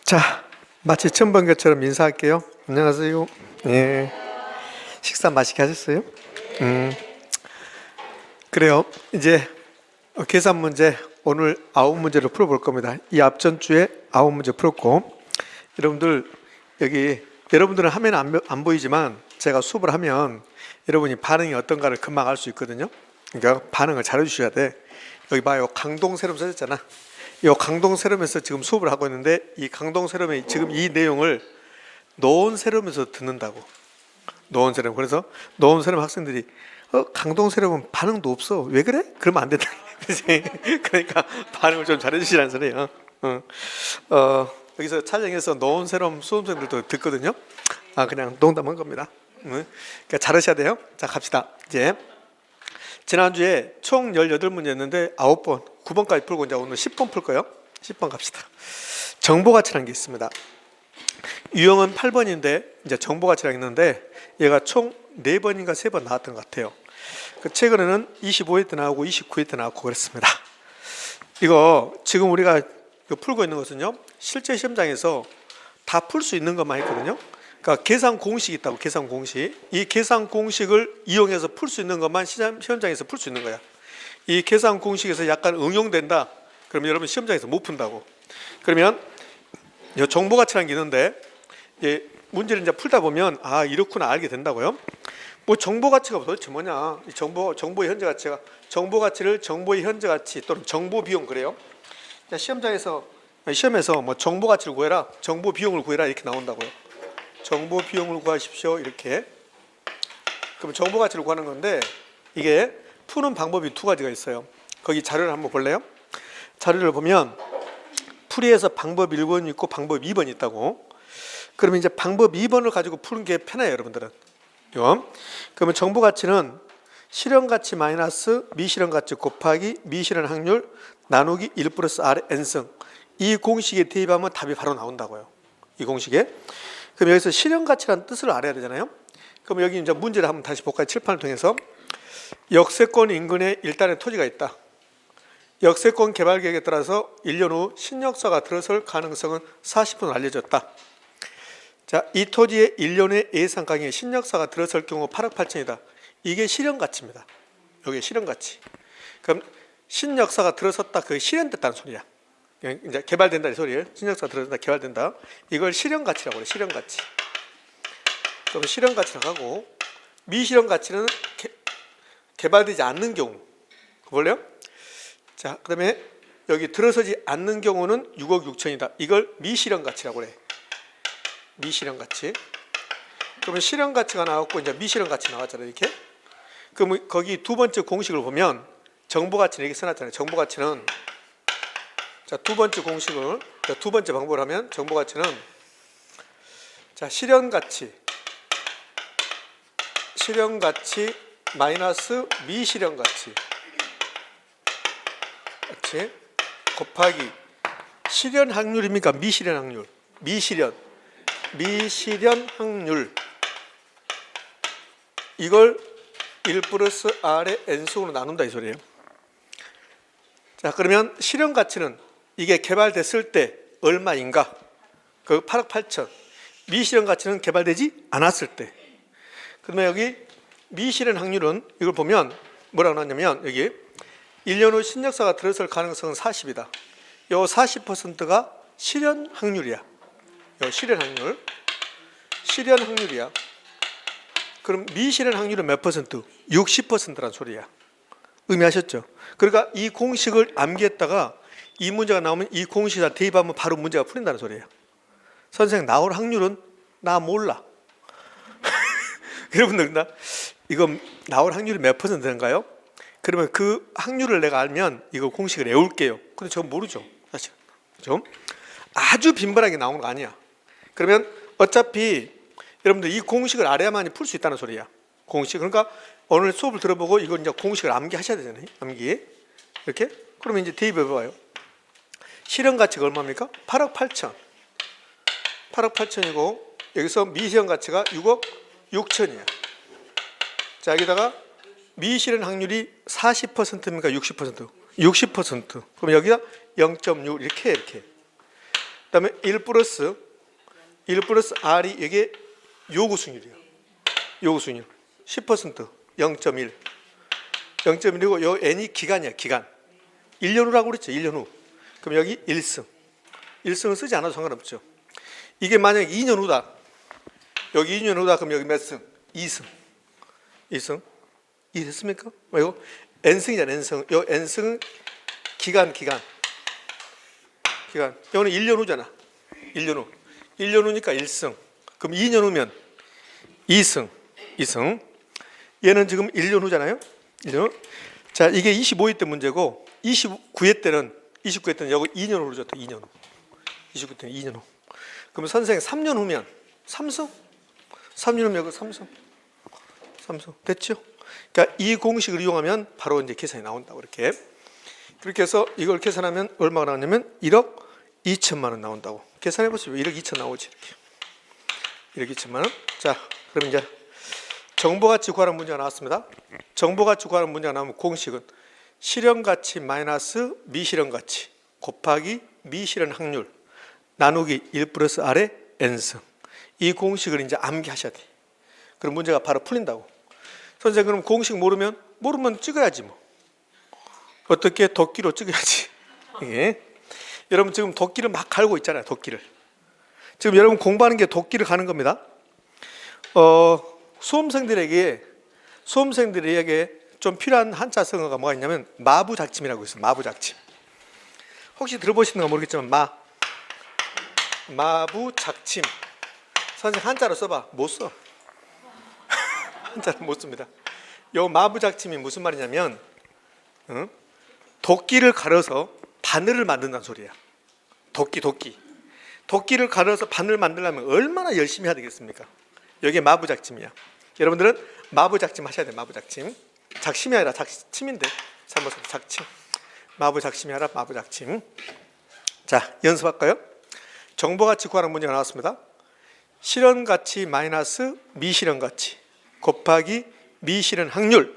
자, 마치 처음 본 것처럼 인사할게요. 안녕하세요. 예. 식사 맛있게 하셨어요? 그래요. 이제 계산 문제 오늘 9문제를 풀어볼 겁니다. 이 앞전 주에 9문제 풀었고, 여러분들 여기 여러분들은 화면에 안 보이지만 제가 수업을 하면 여러분이 반응이 어떤가를 금방 알 수 있거든요. 그러니까 반응을 잘해 주셔야 돼. 여기 봐요. 강동세름 써졌잖아. 이 강동세름에서 지금 수업을 하고 있는데, 이 강동세름의 지금 이 내용을 노원세름에서 듣는다고. 노원세름. 그래서 노원세름 학생들이 강동세름은 반응도 없어. 왜 그래? 그러면 안 된다. 그러니까 반응을 좀 잘해주시라는 소리예요. 여기서 촬영해서 노원세름 수험생들도 듣거든요. 그냥 농담한 겁니다. 그러니까 잘하셔야 돼요. 자, 갑시다. 이제 지난주에 총 18문제였는데 9번, 9번까지 풀고 이제 오늘 10번 풀 거예요. 10번 갑시다. 정보가치라는 게 있습니다. 유형은 8번인데 이제 정보가치라고 있는데 얘가 총 4번인가 3번 나왔던 것 같아요. 그 최근에는 25회 때 나오고 29회 때 나왔고 그랬습니다. 이거 지금 우리가 이거 풀고 있는 것은요, 실제 시험장에서 다 풀 수 있는 것만 있거든요. 그러니까 계산 공식이 있다고. 계산 공식. 이 계산 공식을 이용해서 풀 수 있는 것만 시험장에서 풀 수 있는 거야. 이 계산 공식에서 약간 응용된다, 그러면 여러분 시험장에서 못 푼다고. 그러면 이 정보가치라는 게 있는데, 문제를 이제 풀다 보면 이렇구나 알게 된다고요. 뭐 정보가치가 도대체 뭐냐? 이 정보의 현재 가치가, 정보가치를 정보의 현재 가치 또는 정보 비용 그래요. 시험에서 뭐 정보가치를 구해라, 정보 비용을 구해라 이렇게 나온다고요. 정보 비용을 구하십시오 이렇게. 그럼 정보 가치를 구하는 건데, 이게 푸는 방법이 2가지가 있어요. 거기 자료를 한번 볼래요? 자료를 보면 풀이에서 방법 1번이 있고 방법 2번이 있다고. 그러면 이제 방법 2번을 가지고 푸는 게 편해요, 여러분들은. 그러면 정보 가치는 실현 가치 마이너스 미실현 가치 곱하기 미실현 확률 나누기 1 플러스 R n승. 이 공식에 대입하면 답이 바로 나온다고요. 이 공식에. 그럼 여기서 실현가치라는 뜻을 알아야 되잖아요. 그럼 여기 이제 문제를 한번 다시 볼까요? 칠판을 통해서. 역세권 인근에 일단의 토지가 있다. 역세권 개발 계획에 따라서 1년 후 신역사가 들어설 가능성은 40% 알려졌다. 자, 이 토지의 1년 후에 예상 가격에 신역사가 들어설 경우 8억 8천이다. 이게 실현가치입니다. 여기 실현가치. 그럼 신역사가 들어섰다, 그게 실현됐다는 소리야. 이제 개발된다 이 소리예요. 신역사가 들어선다, 개발된다. 이걸 실현가치라고 그래. 실현가치. 그럼 실현가치라고 하고, 미실현가치는 개발되지 않는 경우. 볼래요? 자, 그다음에 여기 들어서지 않는 경우는 6억 6천이다. 이걸 미실현가치라고 그래. 미실현가치. 그러면 실현가치가 나왔고 이제 미실현가치 나왔잖아요. 이렇게. 그럼 거기 2번째 공식을 보면 정보가치는 이렇게 써놨잖아요. 정보가치는, 자, 2번째 공식을, 2번째 방법을 하면 정보가치는, 자, 실현가치 마이너스 미실현가치 곱하기 실현 확률입니까? 미실현 확률. 미실현 확률. 이걸 1 플러스 R의 n승으로 나눈다 이 소리예요. 자, 그러면 실현가치는 이게 개발됐을 때 얼마인가? 그 8억 8천. 미실현 가치는 개발되지 않았을 때. 그러면 여기 미실현 확률은 이걸 보면 뭐라고 나왔냐면, 여기 1년 후 신역사가 들어설 가능성은 40이다. 요 40%가 실현 확률이야. 요 실현 확률이야. 그럼 미실현 확률은 몇 퍼센트? 60%란 소리야. 의미하셨죠? 그러니까 이 공식을 암기했다가 이 문제가 나오면 이 공식에다 대입하면 바로 문제가 풀린다는 소리예요. 선생님, 나올 확률은 나 몰라. 여러분들, 이거 나올 확률이 몇 %인가요? 그러면 그 확률을 내가 알면 이거 공식을 외울게요. 근데 저 모르죠, 사실. 좀 아주 빈번하게 나오는 거 아니야. 그러면 어차피 여러분들 이 공식을 알아야만이 풀 수 있다는 소리야. 공식. 그러니까 오늘 수업을 들어보고 이걸 이제 공식을 암기하셔야 되잖아요. 암기. 이렇게. 그러면 이제 대입해봐요. 실현가치가 얼마입니까? 8억 8천. 8억 8천이고 여기서 미실현가치가 6억 6천이야. 자, 여기다가 미실현 확률이 40%입니까? 60%? 60%. 그럼 여기다 0.6 이렇게. 그다음에 1 플러스 R이 이게 요구 수익률이에요. 요구 수익률 10% 0.1 0.1이고 요 N이 기간이야. 기간 1년 후라고 그랬죠. 1년 후. 그럼 여기 1승 1승을 쓰지 않아도 상관없죠. 이게 만약에 2년 후다. 여기 2년 후다. 그럼 여기 몇 승? 2승 2승 이해됐습니까? 이거 N승이잖아. N승. 요 N승은 기간 이거는 1년 후잖아. 1년 후 1년 후니까 1승. 그럼 2년 후면 2승 얘는 지금 1년 후잖아요. 1년 후. 자, 이게 25회 때 문제고 29회 때는 여기 2년 후로 줬다. 2년 후 29회 때는 2년 후. 그럼 선생 3년 후면 3승 3년 후면 여기 3승 됐죠? 그러니까 이 공식을 이용하면 바로 이제 계산이 나온다고 이렇게. 그렇게 해서 이걸 계산하면 얼마가 나오냐면 1억 2천만 원 나온다고. 계산해 보시죠. 1억 2천 나오지 이렇게. 1억 2천만 원. 자, 그럼 이제 정보가치 구하는 문제가 나왔습니다. 정보가치 구하는 문제가 나오면 공식은 실현가치 마이너스 미실현가치 곱하기 미실현 확률 나누기 1 플러스 R의 N승. 이 공식을 이제 암기하셔야 돼. 그럼 문제가 바로 풀린다고. 선생님, 그럼 공식 모르면 찍어야지 뭐. 어떻게 도끼로 찍어야지. 예. 여러분 지금 도끼를 막 갈고 있잖아요. 도끼를. 지금 여러분 공부하는 게 도끼를 가는 겁니다. 수험생들에게 좀 필요한 한자성어가 뭐가 있냐면 마부작침이라고 있어요. 마부작침. 혹시 들어보시는가 모르겠지만 마부작침. 선생님 한자로 써봐. 못 써. 한자로 못 씁니다. 요 마부작침이 무슨 말이냐면 도끼를 갈아서 바늘을 만든다는 소리야. 도끼를 갈아서 바늘을 만들려면 얼마나 열심히 해야 되겠습니까? 여기에 마부작침이야. 여러분들은 마부작침 하셔야 돼요. 마부작침. 작심이 아니라 작침인데 잘못해서 작침. 마부작침이 아니라 마부작침. 자, 연습할까요? 정보가치 구하는 문제가 나왔습니다. 실현가치 마이너스 미실현가치 곱하기 미실현 확률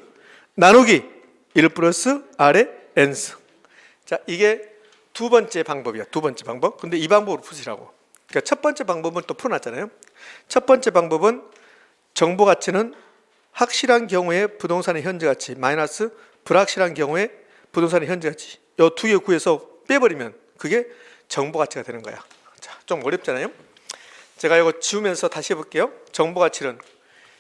나누기 1 플러스 R의 N승. 자, 이게 두 번째 방법이야. 두 번째 방법. 근데 이 방법으로 푸시라고. 그러니까 첫 번째 방법은 또 풀어놨잖아요. 첫 번째 방법은 정보가치는 확실한 경우에 부동산의 현재가치 마이너스 불확실한 경우에 부동산의 현재가치 이 두 개 구해서 빼버리면 그게 정보가치가 되는 거야. 자, 좀 어렵잖아요. 제가 이거 지우면서 다시 해볼게요. 정보가치는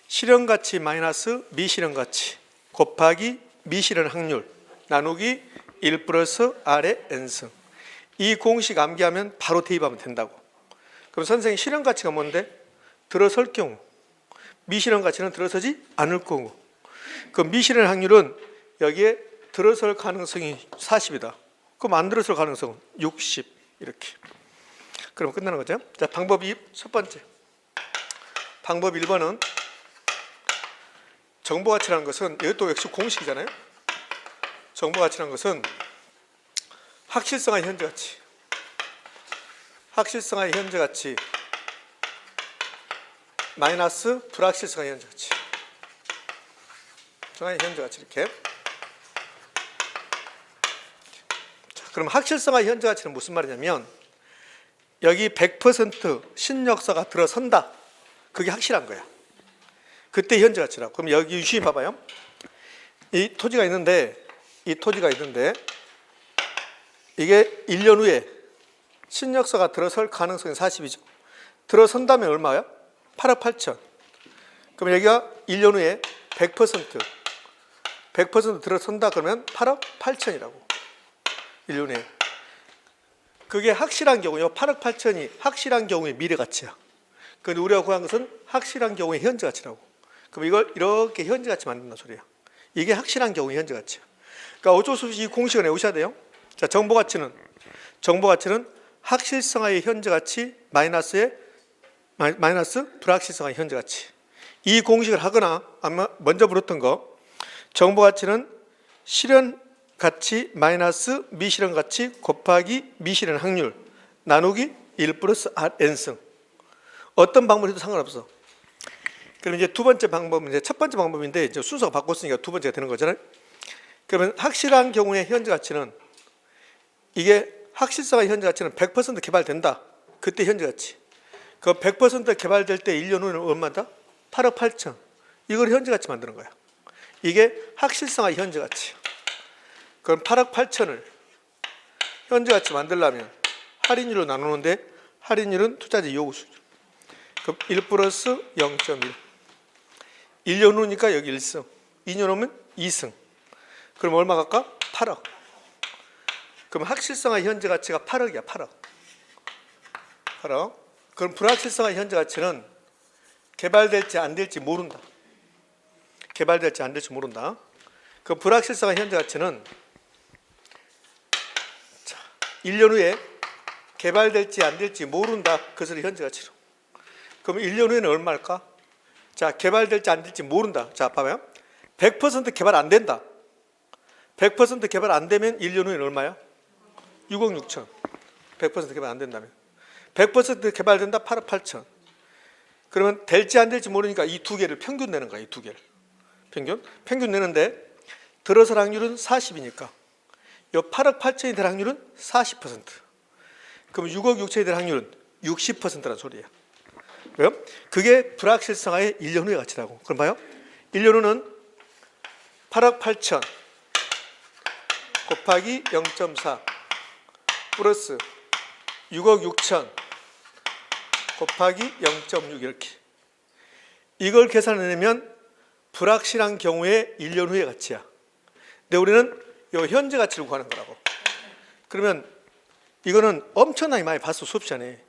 실현가치 마이너스 미실현가치 곱하기 미실현 확률 나누기 1 플러스 R의 N승. 이 공식 암기하면 바로 대입하면 된다고. 그럼 선생님 실현가치가 뭔데? 들어설 경우. 미실현가치는 들어서지 않을 경우. 그 미실현 확률은 여기에 들어설 가능성이 40이다. 그럼 안 들어설 가능성은 60 이렇게. 그럼 끝나는 거죠. 자, 방법 2, 첫 번째. 방법 1번은 정보가치라는 것은 이것도 역시 공식이잖아요. 정보가치라는 것은 확실성의 현재가치 마이너스 불확실성의 현재가치 이렇게. 자, 그럼 확실성의 현재가치는 무슨 말이냐면 여기 100% 신역사가 들어선다. 그게 확실한 거야. 그때 현재가치라고. 그럼 여기 유심히 봐봐요. 이 토지가 있는데 이게 1년 후에 신역사가 들어설 가능성이 40이죠. 들어선다면 얼마야? 8억 8천. 그럼 여기가 1년 후에 100% 들어선다 그러면 8억 8천이라고. 1년 후에. 그게 확실한 경우요. 8억 8천이 확실한 경우의 미래가치야. 그런데 우리가 구한 것은 확실한 경우의 현재가치라고. 그럼 이걸 이렇게 현재가치 만든다는 소리야. 이게 확실한 경우의 현재가치야. 그러니까 어쩔 수 없이 이 공식을 외우셔야 돼요. 자, 정보가치는 확실성의 현재가치 마이너스 불확실성의 현재가치. 이 공식을 하거나 아마 먼저 물었던 거 정보가치는 실현가치 마이너스 미실현가치 곱하기 미실현 확률 나누기 1 플러스 N승. 어떤 방법을 해도 상관없어. 그럼 이제 두 번째 방법은 이제 첫 번째 방법인데 이제 순서가 바꿨으니까 두 번째가 되는 거잖아요. 그러면 확실한 경우의 현재 가치는 이게 확실성의 현재 가치는 100% 개발된다. 그때 현재 가치. 그 100% 개발될 때 1년 후에는 얼마다? 8억 8천. 이걸 현재 가치 만드는 거야. 이게 확실성화 현재 가치. 그럼 8억 8천을 현재 가치 만들려면 할인율로 나누는데 할인율은 투자자 요구 수준. 그럼 1 플러스 0.1. 1년 후니까 여기 1승. 2년 후면 2승. 그럼 얼마 갈까? 8억. 그럼 확실성화 현재 가치가 8억이야. 8억. 8억. 그럼 불확실성화 현재 가치는 개발될지 안 될지 모른다. 개발될지 안 될지 모른다. 그 불확실성화 현재 가치는 1년 후에 개발될지 안 될지 모른다. 그것을 현재 가치로. 그럼 1년 후에는 얼마일까? 자, 개발될지 안 될지 모른다. 자, 봐봐요. 100% 개발 안 된다. 100% 개발 안 되면 1년 후에는 얼마야? 6억 6천. 100% 개발 안 된다면. 100% 개발된다. 8억 8천. 그러면 될지 안 될지 모르니까 이 두 개를 평균 내는 거야. 이 두 개를. 평균 내는데 들어설 확률은 40이니까 요 8억 8천이 될 확률은 40%. 그럼 6억 6천이 될 확률은 60%라는 소리예요. 왜요? 그게 불확실성화의 1년 후의 가치라고. 그럼 봐요. 1년 후는 8억 8천 곱하기 0.4 플러스 6억 6천 곱하기 0.6 이렇게. 이걸 계산해내면 불확실한 경우에 1년 후의 가치야. 근데 우리는 이 현재 가치를 구하는 거라고. 그러면 이거는 엄청나게 많이 봤어. 수업 시간에.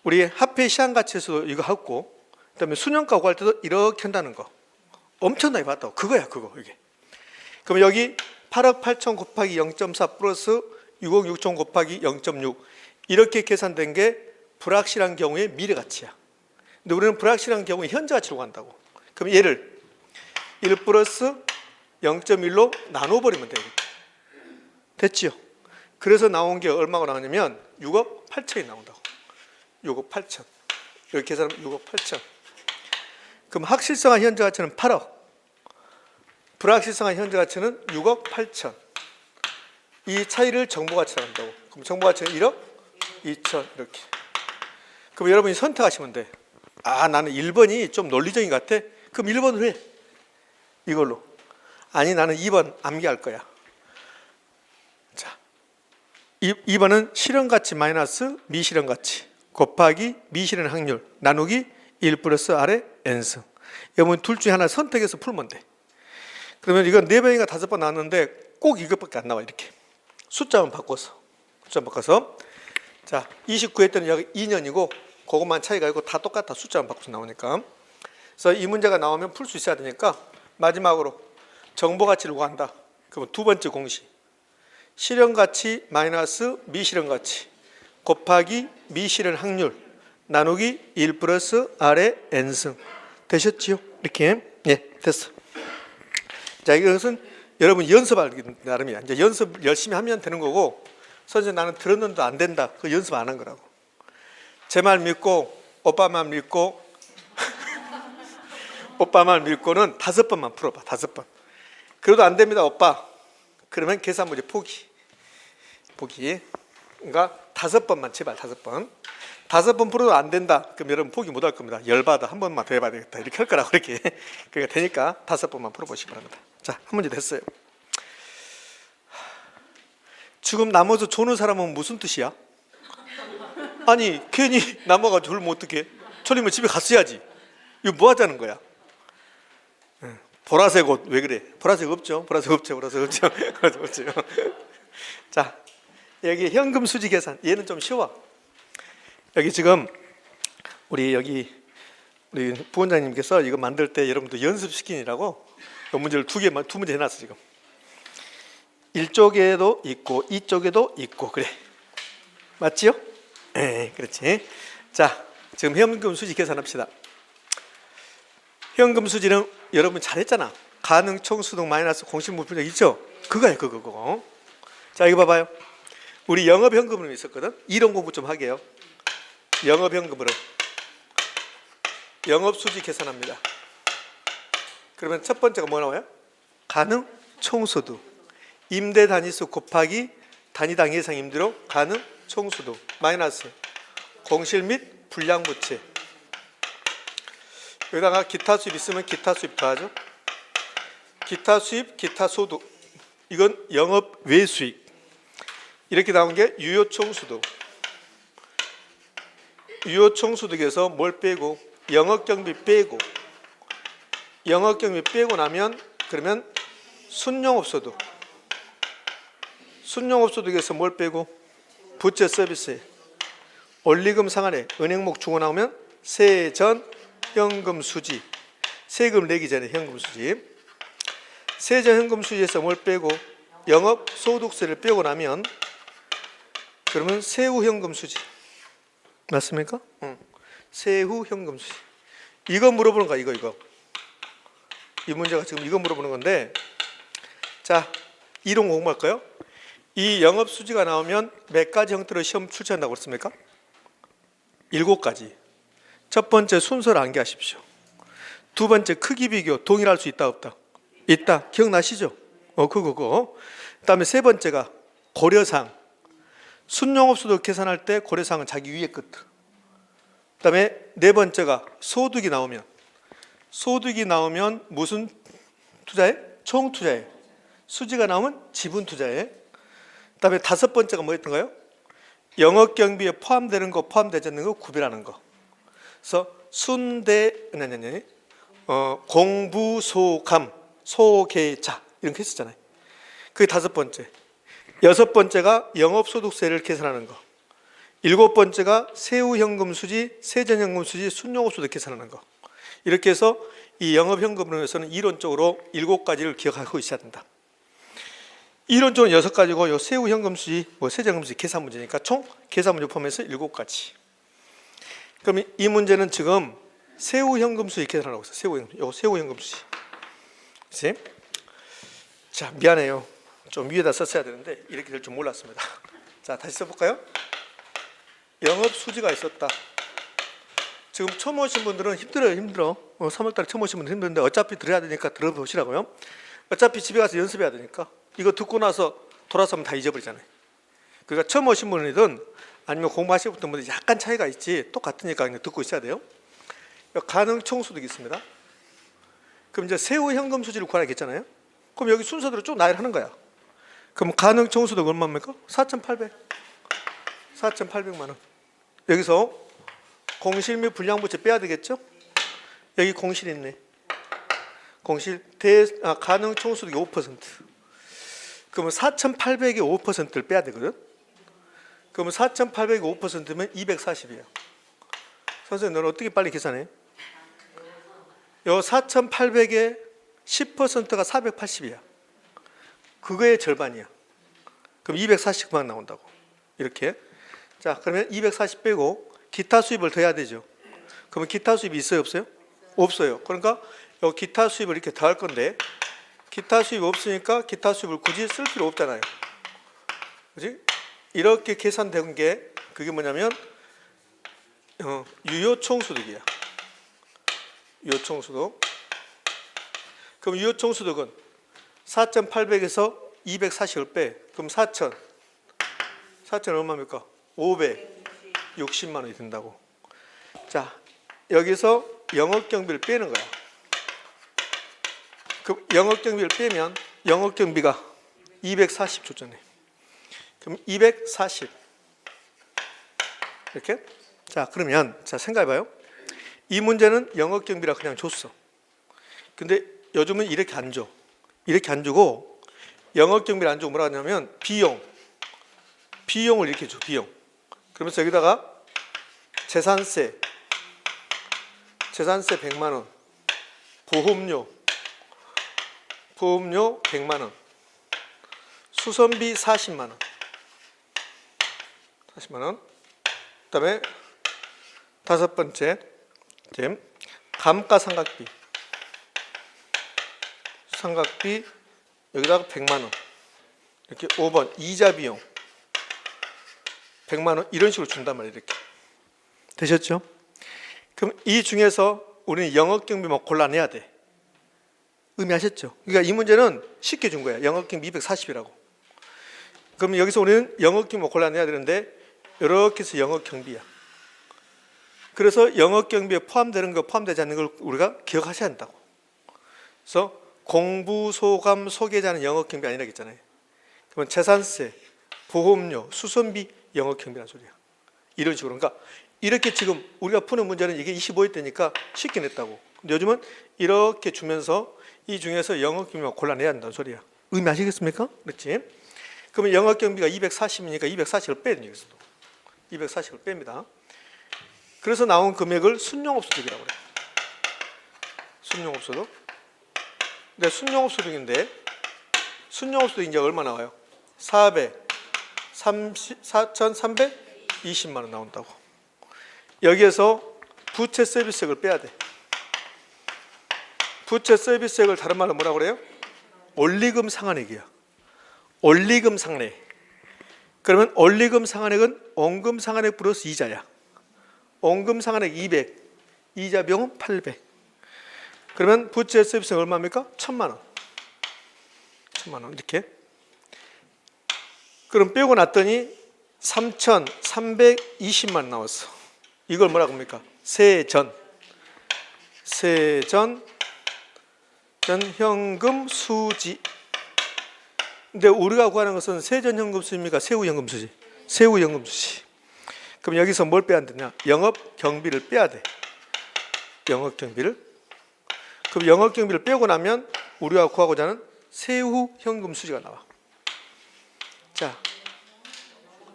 우리 화폐 시장 가치에서 이거 하고 그다음에 수년가 구할 때도 이렇게 한다는 거. 엄청나게 봤다고. 그거야 그거 이게. 그럼 여기 8억 8천 곱하기 0.4 플러스 6억 6천 곱하기 0.6 이렇게 계산된 게 불확실한 경우의 미래 가치야. 근데 우리는 불확실한 경우에 현재 가치로 간다고. 그럼 얘를 1 플러스 0.1로 나눠버리면 돼. 됐지요? 그래서 나온 게 얼마가 나오냐면 6억 8천이 나온다고. 6억 8천. 이렇게 계산하면 6억 8천. 그럼 확실성화 현재 가치는 8억. 불확실성화 현재 가치는 6억 8천. 이 차이를 정보가치라고 한다고. 그럼 정보가치는 1억 2천 이렇게. 그럼 여러분이 선택하시면 돼. 아, 나는 1번이 좀 논리적인 것 같아. 그럼 1번으로 해. 이걸로. 아니, 나는 2번 암기할 거야. 자, 2번은 실현가치 마이너스 미실현가치 곱하기 미실현 확률 나누기 1 플러스 R의 N승. 여러분 둘 중에 하나 선택해서 풀면 돼. 그러면 이건 4번인가 5번 나왔는데 꼭 이것밖에 안 나와. 이렇게 숫자만 바꿔서. 자, 29회 때는 여기 2년이고 그것만 차이가 있고 다 똑같아. 숫자만 바꿔서 나오니까. 그래서 이 문제가 나오면 풀 수 있어야 되니까 마지막으로 정보가치를 구한다. 그러면 두 번째 공식. 실현가치 마이너스 미실현가치 곱하기 미실현 확률 나누기 1 플러스 R의 N승. 되셨지요? 이렇게. 예, 됐어. 자, 이것은 여러분 연습하기 나름이야. 이제 연습 열심히 하면 되는 거고, 선생님 나는 들었는데 안 된다. 그 연습 안 한 거라고. 제 말 믿고, 오빠 말 믿고, 오빠 말 믿고는 5번만 풀어봐. 5번. 그래도 안 됩니다, 오빠. 그러면 계산 문제 포기. 그러니까 5번만 제발 5번. 5번 풀어도 안 된다. 그럼 여러분 포기 못 할 겁니다. 열받아. 한 번만 더 해봐야 되겠다. 이렇게 할 거라고 이렇게. 그러니까 되니까 5번만 풀어보시기 바랍니다. 자, 한 문제 됐어요. 지금 남아서 조는 사람은 무슨 뜻이야? 아니, 괜히 남아가 졸면 어떡해? 졸리면 집에 갔어야지. 이거 뭐 하자는 거야? 보라색 옷 왜 그래? 보라색 없죠? 보라색 없죠? 자, 여기 현금 수지 계산. 얘는 좀 쉬워. 여기 지금 우리 부원장님께서 이거 만들 때 여러분들 연습시키느라고 이 문제를 두 문제 해놨어 지금. 이쪽에도 있고 이쪽에도 있고 그래. 맞지요? 네, 그렇지. 자, 지금 현금 수지 계산합시다. 현금 수지는 여러분 잘했잖아. 가능 총수등 마이너스 공식 물품량 있죠? 그거야 그거. 자, 이거 봐봐요. 우리 영업 현금으로 있었거든. 이런 공부 좀 하게요. 영업 현금으로 영업 수지 계산합니다. 그러면 첫 번째가 뭐 나와요? 가능 총소득 임대 단위수 곱하기 단위당 예상 임대료 가능 총소득 마이너스 공실 및 불량부채. 여기다가 기타 수입 있으면 기타 수입 더하죠. 기타 수입, 기타 소득. 이건 영업 외수익. 이렇게 나온 게 유효총수득. 유효총수득에서 뭘 빼고? 영업경비 빼고. 영업경비 빼고 나면 그러면 순영업소득. 순영업소득에서 뭘 빼고? 부채 서비스. 원리금 상환에 은행목 주고 나오면 세전 현금 수지. 세금 내기 전에 현금 수지. 세전 현금 수지에서 뭘 빼고? 영업 소득세를 빼고 나면 그러면 세후 현금 수지. 맞습니까? 세후 현금 수지. 이거 물어보는 거야, 이거. 이 문제가 지금 이거 물어보는 건데, 자, 이론 공부할까요? 이 영업 수지가 나오면 몇 가지 형태로 시험 출제한다고 그랬습니까? 7가지. 첫 번째 순서를 암기하십시오. 두 번째 크기 비교 동일할 수 있다 없다? 있다. 기억나시죠? 그거. 그다음에 세 번째가 고려사항. 순영업소득 계산할 때 고려사항은 자기 위에 끝. 그다음에 네 번째가 소득이 나오면 무슨 투자에? 총투자에. 수지가 나오면 지분 투자에. 그다음에 다섯 번째가 뭐였던가요? 영업경비에 포함되는 거 포함되지 않는 거 구별하는 거. 그래서 공부소감, 소계자 이런 거 했었잖아요. 그게 다섯 번째. 여섯 번째가 영업소득세를 계산하는 거. 일곱 번째가 세후현금수지, 세전현금수지, 순영업소득 계산하는 거. 이렇게 해서 이 영업현금론에서는 이론적으로 7가지를 기억하고 있어야 된다. 이론적으로 6가지고 요 세후현금수지, 세전현금수지 계산 문제니까 총 계산 문제 포함해서 7가지. 그럼 이 문제는 지금 세후현금수지 계산하고 있어요. 세후현금수지. 그치? 자, 미안해요. 좀 위에다 썼어야 되는데 이렇게 될 줄 몰랐습니다. 자, 다시 써볼까요? 영업수지가 있었다. 지금 처음 오신 분들은 힘들어. 3월달에 처음 오신 분들은 힘든데 어차피 들어야 되니까 들어보시라고요. 어차피 집에 가서 연습해야 되니까 이거 듣고 나서 돌아서면 다 잊어버리잖아요. 그러니까 처음 오신 분이든 아니면 공부하시는 분들 약간 차이가 있지 똑같으니까 그냥 듣고 있어야 돼요. 가능총수득이 있습니다. 그럼 이제 세후 현금 수지를 구하라고 했잖아요. 그럼 여기 순서대로 쭉 나열하는 거야. 그럼 가능총수득 얼마입니까? 4,800만 원. 여기서 공실 및 불량부채 빼야 되겠죠? 여기 공실 있네. 공실 가능총수득이 5%. 그러면 4,800의 5%를 빼야 되거든. 그러면 4,800의 5%면 240이에요. 선생님, 너는 어떻게 빨리 계산해? 요 4,800의 10%가 480이야. 그거의 절반이야. 그럼 240만 나온다고. 이렇게. 자, 그러면 240 빼고 기타 수입을 더해야 되죠. 그러면 기타 수입이 있어요, 없어요? 없어요. 그러니까 요 기타 수입을 이렇게 더할 건데 기타 수입이 없으니까 기타 수입을 굳이 쓸 필요 없잖아요. 그지? 이렇게 계산된 게 그게 뭐냐면 유효총수득이야. 유효총수득. 그럼 유효총수득은 4,800에서 240을 빼. 그럼 4,000 얼마입니까? 560만 원이 된다고. 자, 여기서 영업경비를 빼는 거야. 그 영업경비를 빼면 영업경비가 240 줬잖아요. 그럼 240 이렇게. 자, 그러면 자 생각해봐요. 이 문제는 영업경비라 그냥 줬어. 근데 요즘은 이렇게 안 줘. 이렇게 안 주고 영업경비를 안 주고 뭐라 하냐면 비용을 이렇게 줘. 비용. 그러면서 여기다가 재산세 100만 원, 보험료 100만 원, 수선비 40만 원. 그다음에 다섯 번째 감가상각비 여기다가 100만 원. 이렇게 5번 이자 비용 100만 원 이런 식으로 준단 말이에요. 이렇게. 되셨죠? 그럼 이 중에서 우리는 영업경비만 골라내야 돼. 의미하셨죠? 그러니까 이 문제는 쉽게 준 거야. 영업경비 240이라고. 그럼 여기서 우리는 영업경비만 골라내야 되는데 이렇게 해서 영업경비야. 그래서 영업경비에 포함되는 거 포함되지 않는 걸 우리가 기억하셔야 한다고. 그래서 공부소감 소개자는 영업경비 아니라 했잖아요. 그러면 재산세, 보험료, 수선비 영업경비라는 소리야. 이런 식으로. 그러니까 이렇게 지금 우리가 푸는 문제는 이게 25회 때니까 쉽게 냈다고. 근데 요즘은 이렇게 주면서 이 중에서 영업경비만 골라내야 한다는 소리야. 의미 아시겠습니까? 그렇지? 그러면 영업경비가 240이니까 240을 빼야 되겠어. 240을 뺍니다. 그래서 나온 금액을 순영업소득이라고 그래요. 순영업소득. 근데 순영업소득인데 순영업소득 이제 얼마 나와요? 4,320만 원 나온다고. 여기에서 부채 서비스액을 빼야 돼. 부채 서비스액을 다른 말로 뭐라고 그래요? 원리금 상환액이야. 원리금 상환액. 그러면 원리금 상환액은 원금 상환액 플러스 이자야. 원금 상환액 200, 이자 비용은 800. 그러면 부채 서비스액 얼마입니까? 1,000만 원. 1,000만 원 이렇게. 그럼 빼고 났더니 3,320만 원 나왔어. 이걸 뭐라고 합니까? 세전 현금 수지. 근데 우리가 구하는 것은 세전 현금 수지입니까? 세후 현금 수지? 세후 현금 수지. 그럼 여기서 뭘 빼야 되냐? 영업 경비를 빼야 돼. 영업 경비를. 그럼 영업 경비를 빼고 나면 우리가 구하고자 하는 세후 현금 수지가 나와. 자,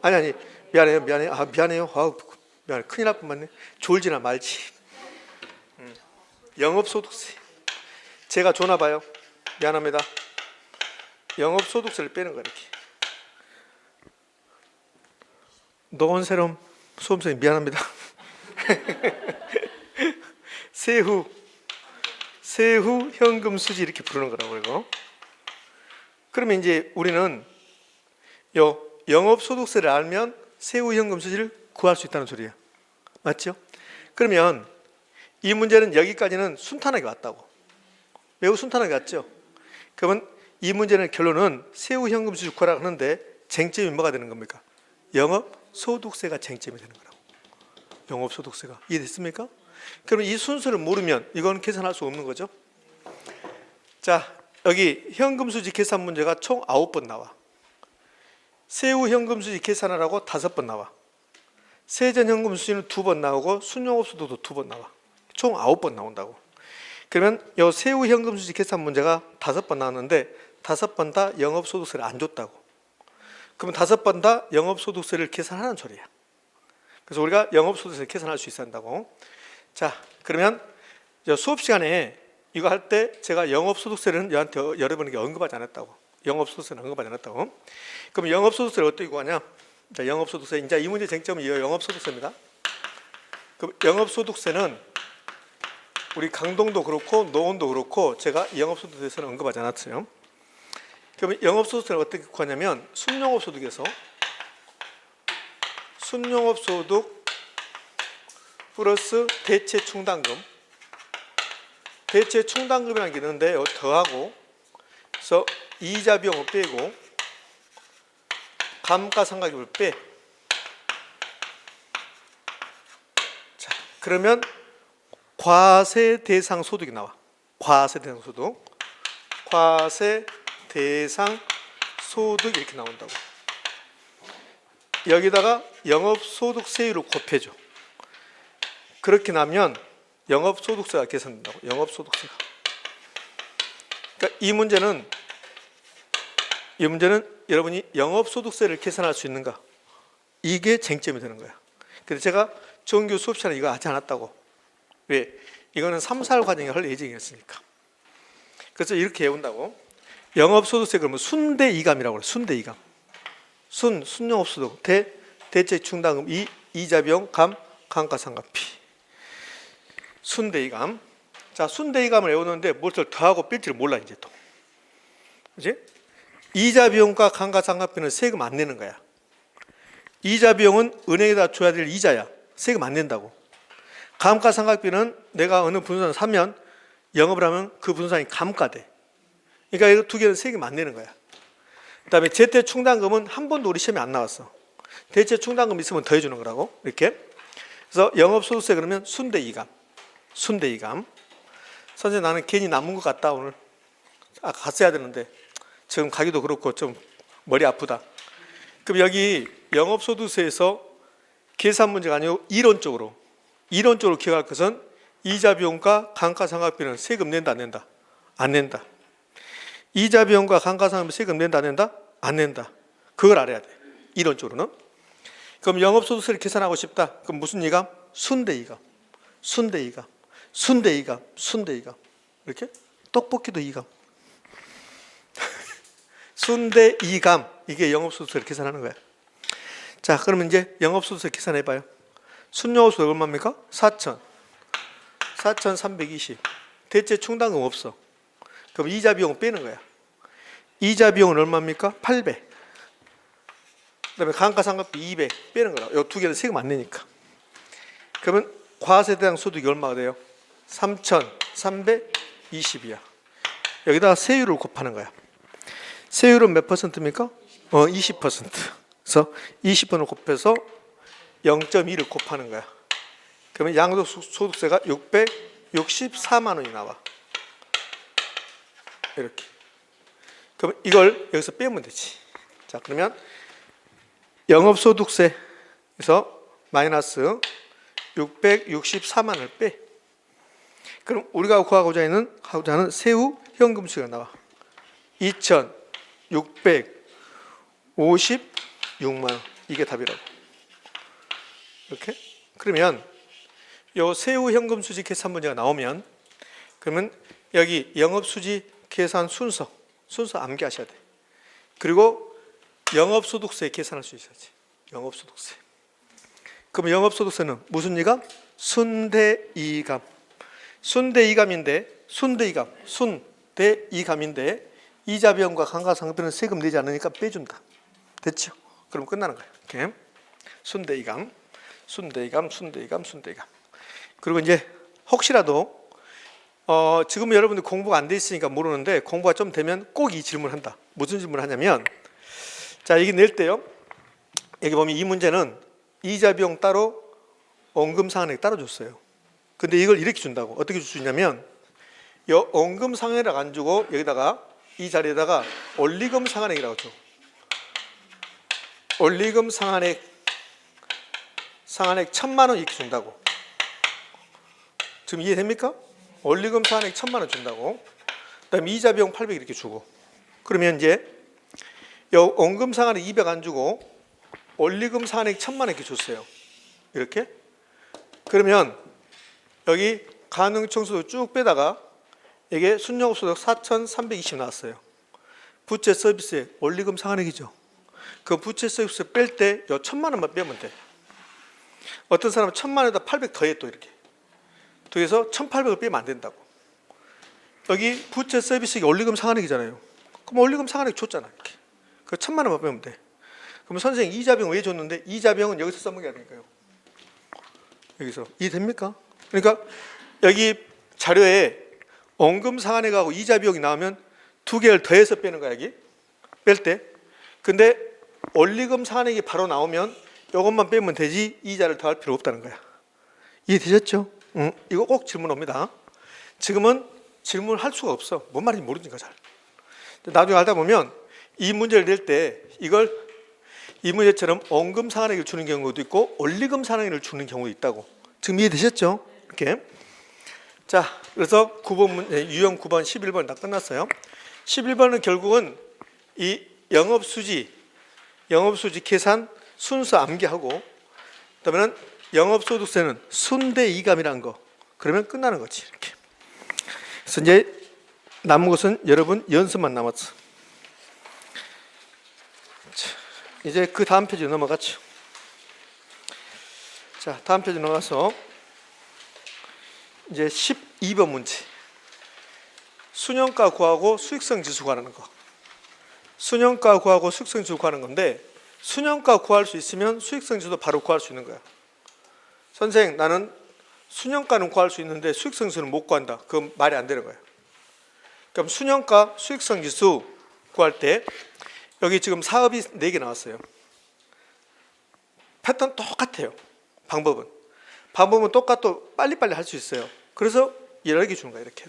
아니 미안해요. 미안해요. 미안해. 큰일 날 뻔했네. 졸지나 말지. 영업소득세. 제가 좋나 봐요. 미안합니다. 영업소득세를 빼는 거야 이렇게. 노원세롬 수험생님 미안합니다. 세후 현금 수지 이렇게 부르는 거라고 이거. 그러면 이제 우리는 요 영업소득세를 알면 세후 현금 수지를 구할 수 있다는 소리야. 맞죠? 그러면 이 문제는 여기까지는 순탄하게 왔다고. 매우 순탄하게 왔죠? 그러면 이 문제는 결론은 세후 현금 수지 구하라고 하는데 쟁점이 뭐가 되는 겁니까? 영업소득세가 쟁점이 되는 거라고. 영업소득세가. 이해됐습니까? 그러면 이 순서를 모르면 이건 계산할 수 없는 거죠. 자, 여기 현금수지 계산 문제가 총 9번 나와. 세후 현금수지 계산하라고 5번 나와. 세전 현금수지는 2번 나오고 순영업소득도 2번 나와. 총 9번 나온다고. 그러면 이 세후 현금수지 계산 문제가 5번 나왔는데 5번 다 영업소득세를 안 줬다고. 그러면 5번 다 영업소득세를 계산하는 소리야. 그래서 우리가 영업소득세를 계산할 수 있어야 한다고. 자, 그러면 수업 시간에 이거 할 때 제가 영업소득세는 여러분에게 언급하지 않았다고. 영업소득세는 언급하지 않았다고. 그럼 영업소득세를 어떻게 구하냐? 자, 영업소득세. 이제 이 문제 쟁점은 이 영업소득세입니다. 그럼 영업소득세는 우리 강동도 그렇고 노원도 그렇고 제가 영업소득세는 언급하지 않았어요. 그러면 영업소득세를 어떻게 구하냐면 순영업소득에서 순영업소득 플러스 대체충당금. 대체충당금이라는 게 있는데 더하고 그래서 이자 비용을 빼고 감가상각비를 빼. 자, 그러면 과세 대상 소득이 나와. 과세 대상 소득. 과세 대상 소득 이렇게 나온다고. 여기다가 영업소득세율을 곱해줘. 그렇게 나면 영업소득세가 계산된다고. 영업소득세가. 그러니까 이 문제는 여러분이 영업소득세를 계산할 수 있는가? 이게 쟁점이 되는 거야. 그래서 제가 정규 수업 시간에 이거 하지 않았다고. 왜? 이거는 3, 4월 과정에 할 예정이었으니까. 그래서 이렇게 해온다고. 영업소득세 그러면 순대이감이라고 그래. 순대이감. 순영업소득 대체충당금 이자비용 감가상각비. 순대이감. 자, 순대이감을 외우는데 뭘 더하고 뺄지를 몰라 이제 또. 그지? 이자 비용과 감가상각비는 세금 안 내는 거야. 이자 비용은 은행에다 줘야 될 이자야. 세금 안 낸다고. 감가상각비는 내가 어느 분수를 사면 영업을 하면 그 분수상이 감가돼. 그러니까 이거 두 개는 세금 안 내는 거야. 그다음에 재테충당금은 한 번도 우리 시험에 안 나왔어. 대체충당금 있으면 더해주는 거라고. 이렇게. 그래서 영업소득세 그러면 순대이감. 순대이감. 선생님 나는 괜히 남은 것 같다 오늘. 갔어야 되는데 지금 가기도 그렇고 좀 머리 아프다. 그럼 여기 영업소득세에서 계산 문제가 아니고 이론적으로 기억할 것은 이자 비용과 감가상각비는 세금 낸다 안 낸다? 안 낸다. 이자 비용과 감가상각비 세금 낸다 안 낸다? 안 낸다. 그걸 알아야 돼. 이론적으로는. 그럼 영업소득세를 계산하고 싶다. 그럼 무슨 이감? 순대이감. 순대이감. 순대이감. 순대이감. 이렇게? 떡볶이도 이감. 순대이감. 이게 영업소득세를 계산하는 거야. 자, 그러면 이제 영업소득세 계산해봐요. 순영업소득 얼마입니까? 4,320. 대체 충당금 없어. 그럼 이자 비용 빼는 거야. 이자 비용은 얼마입니까? 800. 그다음에 감가상각비 200 빼는 거라. 이 두 개는 세금 안 내니까. 그러면 과세대상 소득이 얼마가 돼요? 3,320이야. 여기다가 세율을 곱하는 거야. 세율은 몇 퍼센트입니까? 20%. 그래서 20%를 곱해서 0.2를 곱하는 거야. 그러면 양도소득세가 664만 원이 나와. 이렇게. 그럼 이걸 여기서 빼면 되지. 자, 그러면 영업소득세에서 마이너스 664만 원을 빼. 그럼 우리가 구하고자 하는 세후 현금수가 나와. 2,656만 원. 이게 답이라고. 이렇게. 그러면 요 세후 현금수지 계산 문제가 나오면 그러면 여기 영업수지 계산 순서 암기하셔야 돼. 그리고 영업소득세 계산할 수 있어야지. 영업소득세. 그럼 영업소득세는 무슨 이감? 순대이감. 순대이감인데 이자 비용과 감가상각비는 세금 내지 않으니까 빼준다. 됐죠? 그럼 끝나는 거예요. 이렇게. 순대이감. 그리고 이제 혹시라도 지금 여러분들 공부가 안 돼 있으니까 모르는데 공부가 좀 되면 꼭 이 질문을 한다. 무슨 질문을 하냐면 자, 여기 낼 때요. 여기 보면 이 문제는 이자 비용 따로 원금 상환액 따로 줬어요. 근데 이걸 이렇게 준다고. 어떻게 줄 수 있냐면 요 원금 상환액 안 주고 여기다가 이 자리에다가 원리금 상환액이라고 줘. 원리금 상환액 1,000만 원 이렇게 준다고. 지금 이해됩니까? 원리금 상환액 1,000만 원 준다고. 그다음에 이자 비용 800 이렇게 주고. 그러면 이제 요 원금 상환액 200 안 주고 원리금 상환액 1,000만 원 이렇게 줬어요. 이렇게. 그러면 여기 가능청소득 쭉 빼다가 이게 순영업소득 4,320 나왔어요. 부채 서비스액 원리금 상환액이죠. 그 부채 서비스 뺄 때 요 1,000만 원만 빼면 돼. 어떤 사람은 1,000만 원에다 800 더해 또 이렇게. 그래서 1,800을 빼면 안 된다고. 여기 부채 서비스액이 원리금 상환액이잖아요. 그럼 원리금 상환액 줬잖아. 이렇게. 그 1,000만 원만 빼면 돼. 그럼 선생님 이자 비용 왜 줬는데 이자 비용은 여기서 써먹어야 되니까요. 여기서 이해됩니까? 그러니까 여기 자료에 원금 상환액하고 이자 비용이 나오면 두 개를 더해서 빼는 거야 여기 뺄 때. 근데 원리금 상환액이 바로 나오면 이것만 빼면 되지 이자를 더할 필요 없다는 거야. 이해되셨죠? 이거 꼭 질문 옵니다. 지금은 질문을 할 수가 없어. 뭔 말인지 모르니까 잘. 나중에 알다 보면 이 문제를 낼 때 이 문제처럼 원금 상환액을 주는 경우도 있고 원리금 상환액을 주는 경우도 있다고. 지금 이해되셨죠? 이렇게. 자, 그래서 9번 문제, 유형 9번, 11번 다 끝났어요. 11번은 결국은 이 영업수지 계산 순서 암기하고 그다음에는 영업소득세는 순대이감이라는 거. 그러면 끝나는 거지. 이렇게. 그래서 이제 남은 것은 여러분 연습만 남았어. 자, 이제 그 다음 페이지 넘어갔죠. 자, 다음 페이지 넘어가서 이제 12번 문제. 순영가 구하고 수익성 지수 구하는 거. 순영가 구하고 수익성 지수 구하는 건데 순영가 구할 수 있으면 수익성 지수도 바로 구할 수 있는 거야. 선생, 나는 순영가는 구할 수 있는데 수익성 지수는 못 구한다. 그건 말이 안 되는 거예요. 그럼 순영가 수익성 지수 구할 때 여기 지금 사업이 4개 나왔어요. 패턴 똑같아요. 방법은 방법은 똑같도 빨리빨리 할 수 있어요. 그래서 여러 개 주는 거야. 이렇게.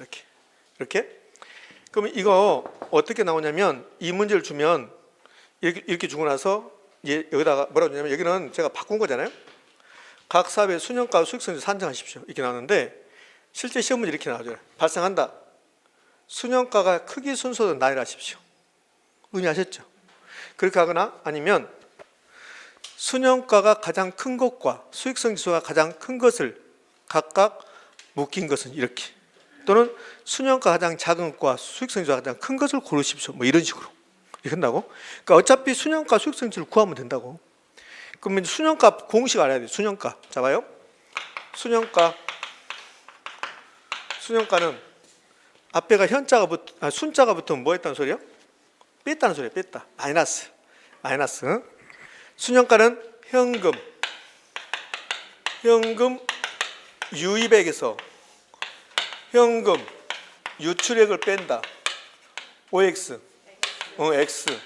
그러면 이거 어떻게 나오냐면 이 문제를 주면 이렇게 주고 나서 여기다가 뭐라고 주냐면 여기는 제가 바꾼 거잖아요. 각 사업의 수년가 수익성질 산정하십시오. 이렇게 나오는데 실제 시험 문제 이렇게 나오죠. 발생한다. 수년가가 크기 순서도 나열하십시오. 의미하셨죠? 그렇게 하거나 아니면 수년가가 가장 큰 것과 수익성 지수가 가장 큰 것을 각각 묶인 것은 이렇게, 또는 수년가 가장 작은 것과 수익성 지수가 가장 큰 것을 고르십시오. 뭐 이런 식으로 이렇게 한다고. 그러니까 어차피 수년가 수익성 지수를 구하면 된다고. 그러면 수년가 공식 알아야 돼요. 수년가. 자 봐요. 수년가는 앞에가 순자가 붙으면 뭐 했다는 소리요? 뺐다는 소리예요. 뺐다. 마이너스. 수년가는 현금 유입액에서 현금 유출액을 뺀다. OX. X.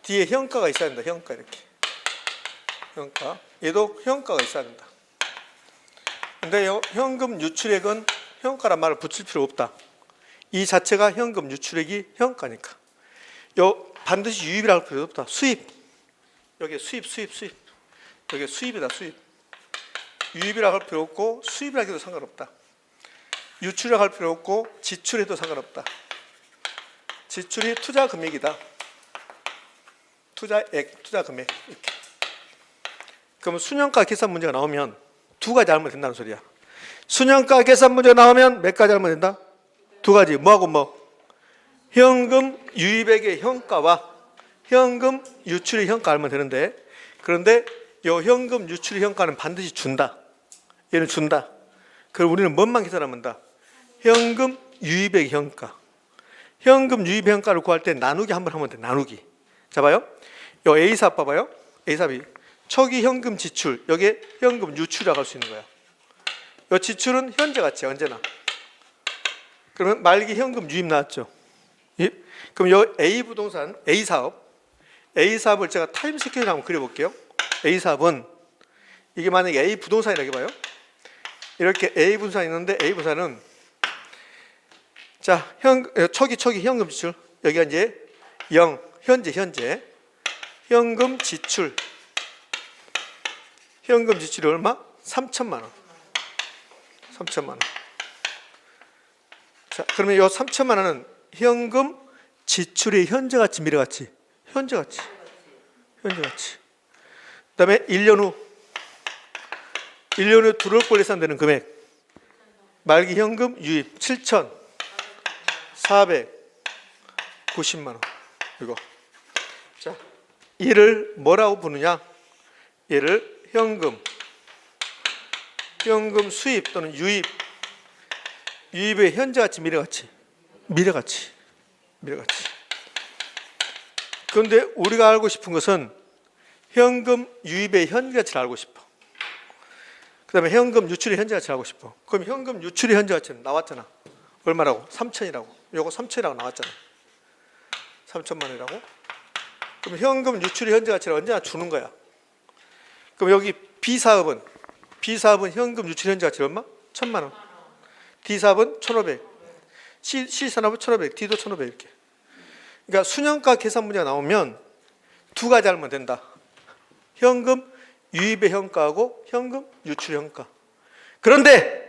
뒤에 현가가 있어야 된다. 현가 이렇게. 현가. 얘도 현가가 있어야 된다. 근데 현금 유출액은 현가란 말을 붙일 필요 없다. 이 자체가 현금 유출액이 현가니까. 반드시 유입이라고 할 필요 없다. 수입. 여기 수입. 여기 수입이다. 수입. 유입이라고 할 필요 없고 수입이라고 해도 상관없다. 유출이라고 할 필요 없고 지출해도 상관없다. 지출이 투자 금액이다. 투자액, 투자 금액. 이렇게. 그러면 수년가 계산 문제가 나오면 두 가지 알면 된다는 소리야. 수년가 계산 문제가 나오면 몇 가지 알면 된다? 두 가지. 뭐하고 뭐? 현금 유입액의 현가와 현금 유출의 현가 알면 되는데, 그런데 이 현금 유출의 현가는 반드시 준다. 얘는 준다. 그럼 우리는 뭔만 계산하면 된다? 현금 유입액의 현가. 현금 유입 현가를 구할 때 나누기 한번 하면 돼. 나누기. 자 봐요. 요 A사업 봐봐요. A사업이 초기 현금 지출, 여기에 현금 유출이라고 할 수 있는 거야. 요 지출은 현재 가치 언제나. 그러면 말기 현금 유입 나왔죠. 예? 그럼 요 A 부동산, A사업을 제가 타임 스케줄 한번 그려볼게요. A사업은 이게 만약에 A 부동산이라고 해봐요. 이렇게 A 부동산이 있는데 A 부동산은 자, 초기 현금 지출, 여기가 이제 0, 현재 현금 지출. 현금 지출이 얼마? 3천만 원. 자, 그러면 이 3천만 원은 현금 지출의 현재 가치, 미래 가치? 현재 가치. 그다음에 1년 후 들어올 예산되는 금액. 말기 현금 유입 7,490만 원. 이거. 자, 이를 뭐라고 부르냐? 얘를 현금 수입 또는 유입의 현재 가치, 미래 가치. 그런데 우리가 알고 싶은 것은 현금 유입의 현재 가치를 알고 싶어. 그 다음에 현금 유출의 현재 가치를 알고 싶어. 그럼 현금 유출의 현재 가치는 나왔잖아. 얼마라고? 3천이라고. 요거 3천이라고 나왔잖아. 3천만 원이라고. 그럼 현금 유출의 현재 가치를 언제나 주는 거야. 그럼 여기 B사업은 현금 유출 현재 가치 얼마? 1,000만 원. D사업은 1,500. C사업은 1,500. D도 1,500 이렇게. 그러니까 수년가 계산 문제가 나오면 두 가지 알면 된다. 현금 유입의 현가하고 현금 유출 현가. 그런데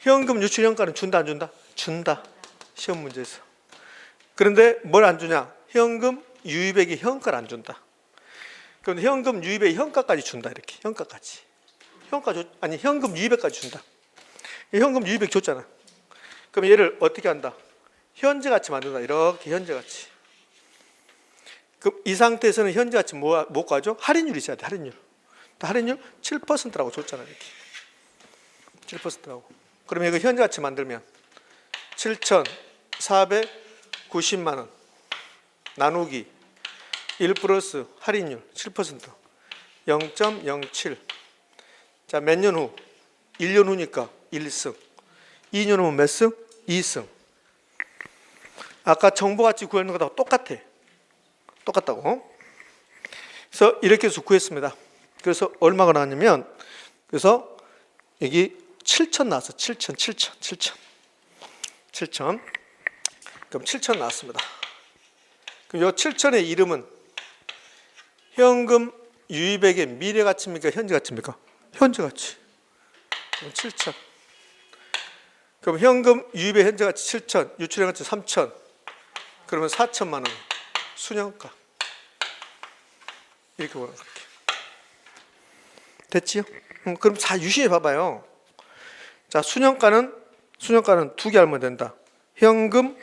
현금 유출 현가는 준다 안 준다? 준다. 시험 문제에서. 그런데 뭘 안 주냐? 현금 유입액의 현가를 안 준다. 그런데 현금 유입의 현가까지 준다. 이렇게 현가까지. 현금 유입액까지 준다. 현금 유입액 줬잖아. 그럼 얘를 어떻게 한다? 현재 가치 만든다. 이렇게 현재 가치. 그럼 이 상태에서는 현재 가치 뭐 가죠? 할인율이 있어야 돼. 할인율 7%라고 줬잖아. 이렇게 7%라고. 그러면 이거 현재 가치 만들면 7,490만 원 나누기 1 플러스 할인율 7% 0.07. 자, 몇 년 후? 1년 후니까 1승. 2년 후면 몇 승? 2승. 아까 정보가치 구하는 거하고 똑같다고. 그래서 이렇게 해서 구했습니다. 그래서 얼마가 나왔냐면, 그래서 여기 7천 나왔어. 7천. 그럼 7천 나왔습니다. 그럼 이 7천의 이름은 현금 유입액의 미래 가치입니까? 현재 가치입니까? 현재 가치. 그럼 7천. 그럼 현금 유입의 현재 가치 7천, 유출의 가치 3천. 그러면 4천만 원. 수년가. 이렇게 보는 거예요. 됐지요? 그럼 자, 유심히 봐봐요. 자, 수년가는 두 개 알면 된다. 현금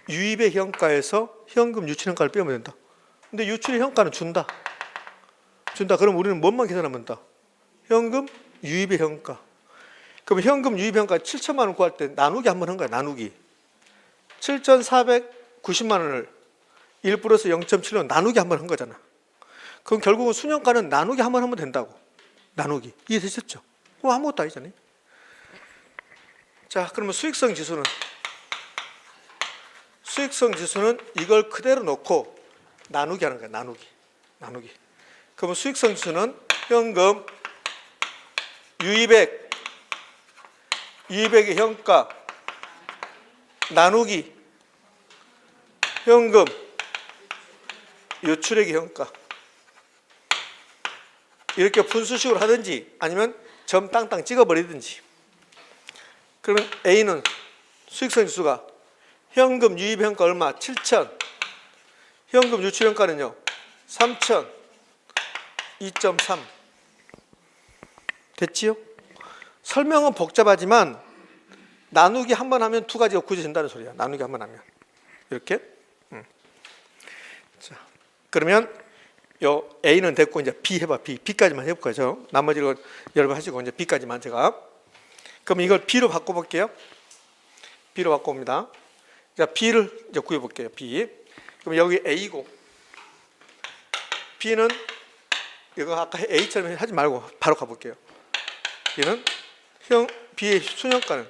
유입의 현가에서 현금 유출 현가를 빼면 된다. 근데 유출의 현가는 준다. 그럼 우리는 뭔만 계산하면 된다. 현금 유입의 현가. 그럼 현금 유입 현가 7천만 원 구할 때 나누기 한번 한 거야. 나누기. 7,490만 원을 1 플러스 0.7로 나누기 한번 한 거잖아. 그럼 결국은 수년가는 나누기 한번 하면 된다고. 나누기. 이해되셨죠? 그럼 아무것도 아니잖아요. 자, 그러면 수익성 지수는 이걸 그대로 놓고 나누기 하는 거야. 나누기. 그러면 수익성 지수는 현금 유입액의 현가 나누기 현금 유출액의 현가. 이렇게 분수식으로 하든지 아니면 점 땅땅 찍어버리든지. 그러면 A는 수익성 지수가 현금 유입 현가 얼마? 7천. 현금 유출 현가는요? 3천. 2.3. 됐지요? 설명은 복잡하지만 나누기 한 번 하면 두 가지가 구해진다는 소리야. 나누기 한 번 하면. 이렇게. 자, 그러면 요 A는 됐고 이제 B 해봐. B까지만 해볼 거죠. 나머지는 여러분 하시고 이제 B까지만 제가. 그럼 이걸 B로 바꿔볼게요. B로 바꿔봅니다. 자, B를 이제 구해볼게요. B. 그럼 여기 A고 B는 이거 아까 A처럼 하지 말고 바로 가볼게요. B는 B의 수년가는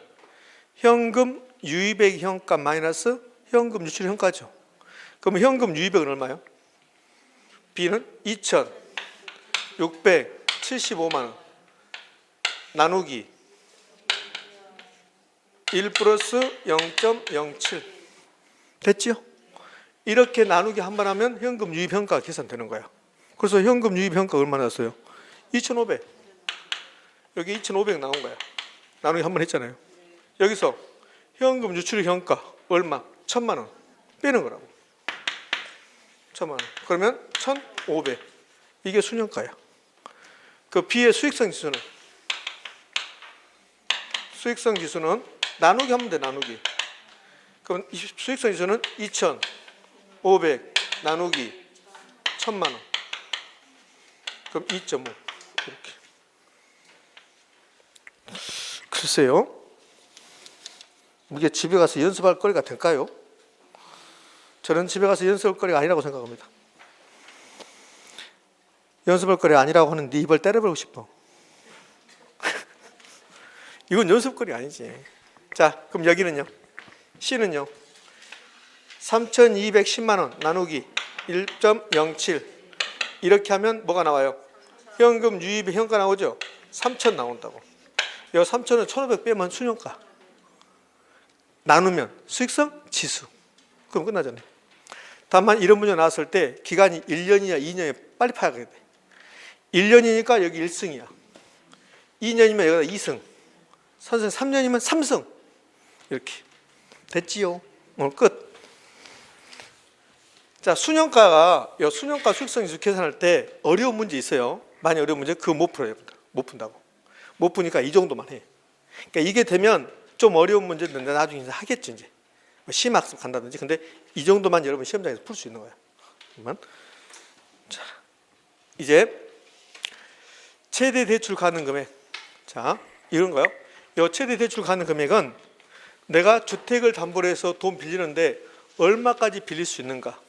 현금 유입액 현가 마이너스 현금 유출 현가죠. 그럼 현금 유입액은 얼마요? B는 2,675만 원 나누기 1 플러스 0.07 됐죠? 이렇게 나누기 한 번 하면 현금 유입 현가가 계산되는 거야. 그래서 현금 유입 현가 얼마 나왔어요? 2,500. 여기 2,500 나온 거야. 나누기 한 번 했잖아요. 여기서 현금 유출 현가 얼마? 1,000만 원 빼는 거라고. 1,000만 원. 그러면 1,500. 이게 수년가야. 그 B의 수익성 지수는 나누기 하면 돼. 나누기. 그럼 수익성 지수는 2,500 나누기 1,000만 원. 그럼 2.5 이렇게. 글쎄요. 이게 집에 가서 연습할 거리가 될까요? 저는 집에 가서 연습할 거리가 아니라고 생각합니다. 연습할 거리가 아니라고 하는 네 입을 때려버리고 싶어. 이건 연습거리 아니지. 자, 그럼 여기는요. C는요. 3,210만 원 나누기 1.07 이렇게 하면 뭐가 나와요? 현금 유입의 현가 나오죠? 3,000 나온다고. 이 3,000은 1,500 빼면 수년가. 나누면 수익성 지수. 그럼 끝나잖아요. 다만 이런 문제 나왔을 때 기간이 1년이냐 2년이냐 빨리 파야 돼. 1년이니까 여기 1승이야. 2년이면 여기다 2승. 선생님 3년이면 3승. 이렇게. 됐지요? 오늘 끝. 자, 수년가 수익성 지수 계산할 때 어려운 문제 있어요. 많이 어려운 문제 그거 못 풀어요. 못 푼다고. 못 푸니까 이 정도만 해. 그러니까 이게 되면 좀 어려운 문제인데 나중에 이제 하겠지 이제. 시험학습 간다든지. 근데 이 정도만 여러분 시험장에서 풀 수 있는 거야. 그러면 자, 이제 최대 대출 가능 금액. 자, 이런 거요. 이 최대 대출 가능 금액은 내가 주택을 담보로 해서 돈 빌리는데 얼마까지 빌릴 수 있는가?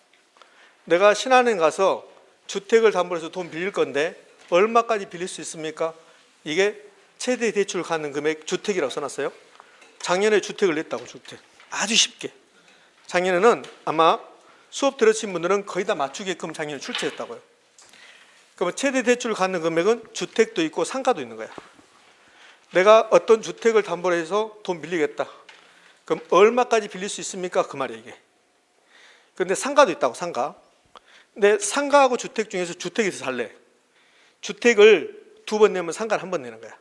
내가 신한은행 가서 주택을 담보로 해서 돈 빌릴 건데 얼마까지 빌릴 수 있습니까? 이게 최대 대출 가능 금액 주택이라고 써놨어요. 작년에 주택을 냈다고. 주택. 아주 쉽게. 작년에는 아마 수업 들으신 분들은 거의 다 맞추게끔 작년에 출제했다고요. 그러면 최대 대출 가능 금액은 주택도 있고 상가도 있는 거야. 내가 어떤 주택을 담보로 해서 돈 빌리겠다. 그럼 얼마까지 빌릴 수 있습니까? 그 말이에요, 이게. 근데 상가도 있다고, 상가. 근데 상가하고 주택 중에서 주택에서 살래. 주택을 2번 내면 상가를 1번 내는 거야.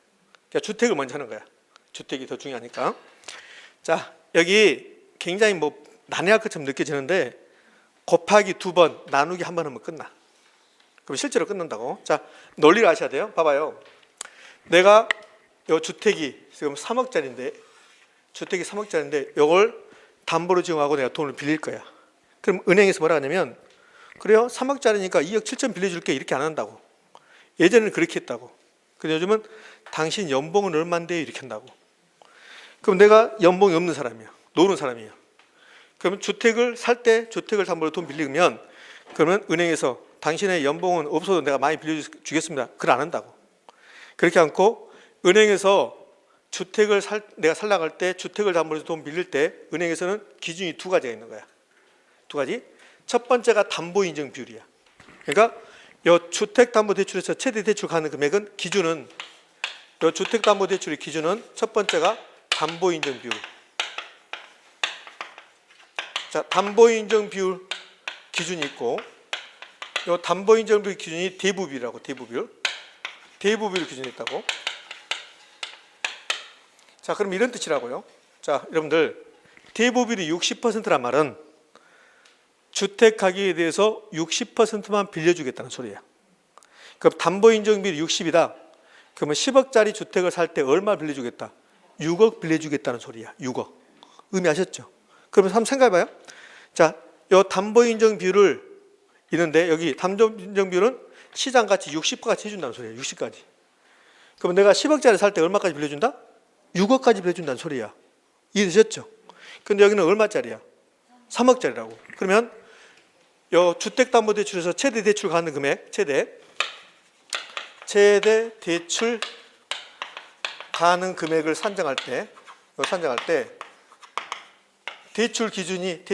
그러니까 주택을 먼저 하는 거야. 주택이 더 중요하니까. 자, 여기 굉장히 뭐 난해할 것처럼 느껴지는데 곱하기 2번, 나누기 1번 하면 끝나. 그럼 실제로 끝난다고. 자, 논리를 아셔야 돼요. 봐봐요. 내가 요 주택이 지금 3억짜리인데, 주택이 3억짜리인데 이걸 담보로 지용하고 내가 돈을 빌릴 거야. 그럼 은행에서 뭐라 하냐면, 그래요, 3억짜리니까 2억 7천 빌려줄게, 이렇게 안 한다고. 예전에는 그렇게 했다고. 근데 요즘은 당신 연봉은 얼마인데 이렇게 한다고. 그럼 내가 연봉이 없는 사람이야, 노는 사람이야. 그러면 주택을 살 때 주택을 담보로 돈 빌리면, 그러면 은행에서 당신의 연봉은 없어도 내가 많이 빌려주겠습니다, 그걸 안 한다고. 그렇게 않고 은행에서 주택을 내가 살려고 할 때, 주택을 담보로 해서 돈 빌릴 때 은행에서는 기준이 2가지가 있는 거야. 2가지. 첫 번째가 담보 인정 비율이야. 그러니까 이 주택담보대출에서 최대 대출 가는 금액은, 기준은, 이 주택담보대출의 기준은 첫 번째가 담보 인정 비율. 자, 담보 인정 비율 기준이 있고, 이 담보 인정 비율 기준이 대부비율이라고. 대부비율 기준이 있다고. 자, 그럼 이런 뜻이라고요. 자, 여러분들, 대부비율이 60%란 말은 주택 가격에 대해서 60%만 빌려주겠다는 소리야. 그럼 담보 인정 비율이 60이다. 그러면 10억짜리 주택을 살 때 얼마 빌려주겠다? 6억 빌려주겠다는 소리야. 6억. 의미하셨죠? 그러면 한번 생각해봐요. 자, 이 담보 인정 비율을 있는데, 여기 담보 인정 비율은 시장가치 60까지 해준다는 소리야. 60까지. 그러면 내가 10억짜리 살 때 얼마까지 빌려준다? 6억까지 빌려준다는 소리야. 이해되셨죠? 근데 여기는 얼마짜리야? 3억짜리라고. 그러면 요 주택담보대출에서 최대 대출 가는 금액, 최대 대출 가는 금액을 산정할 때, 대출 기준이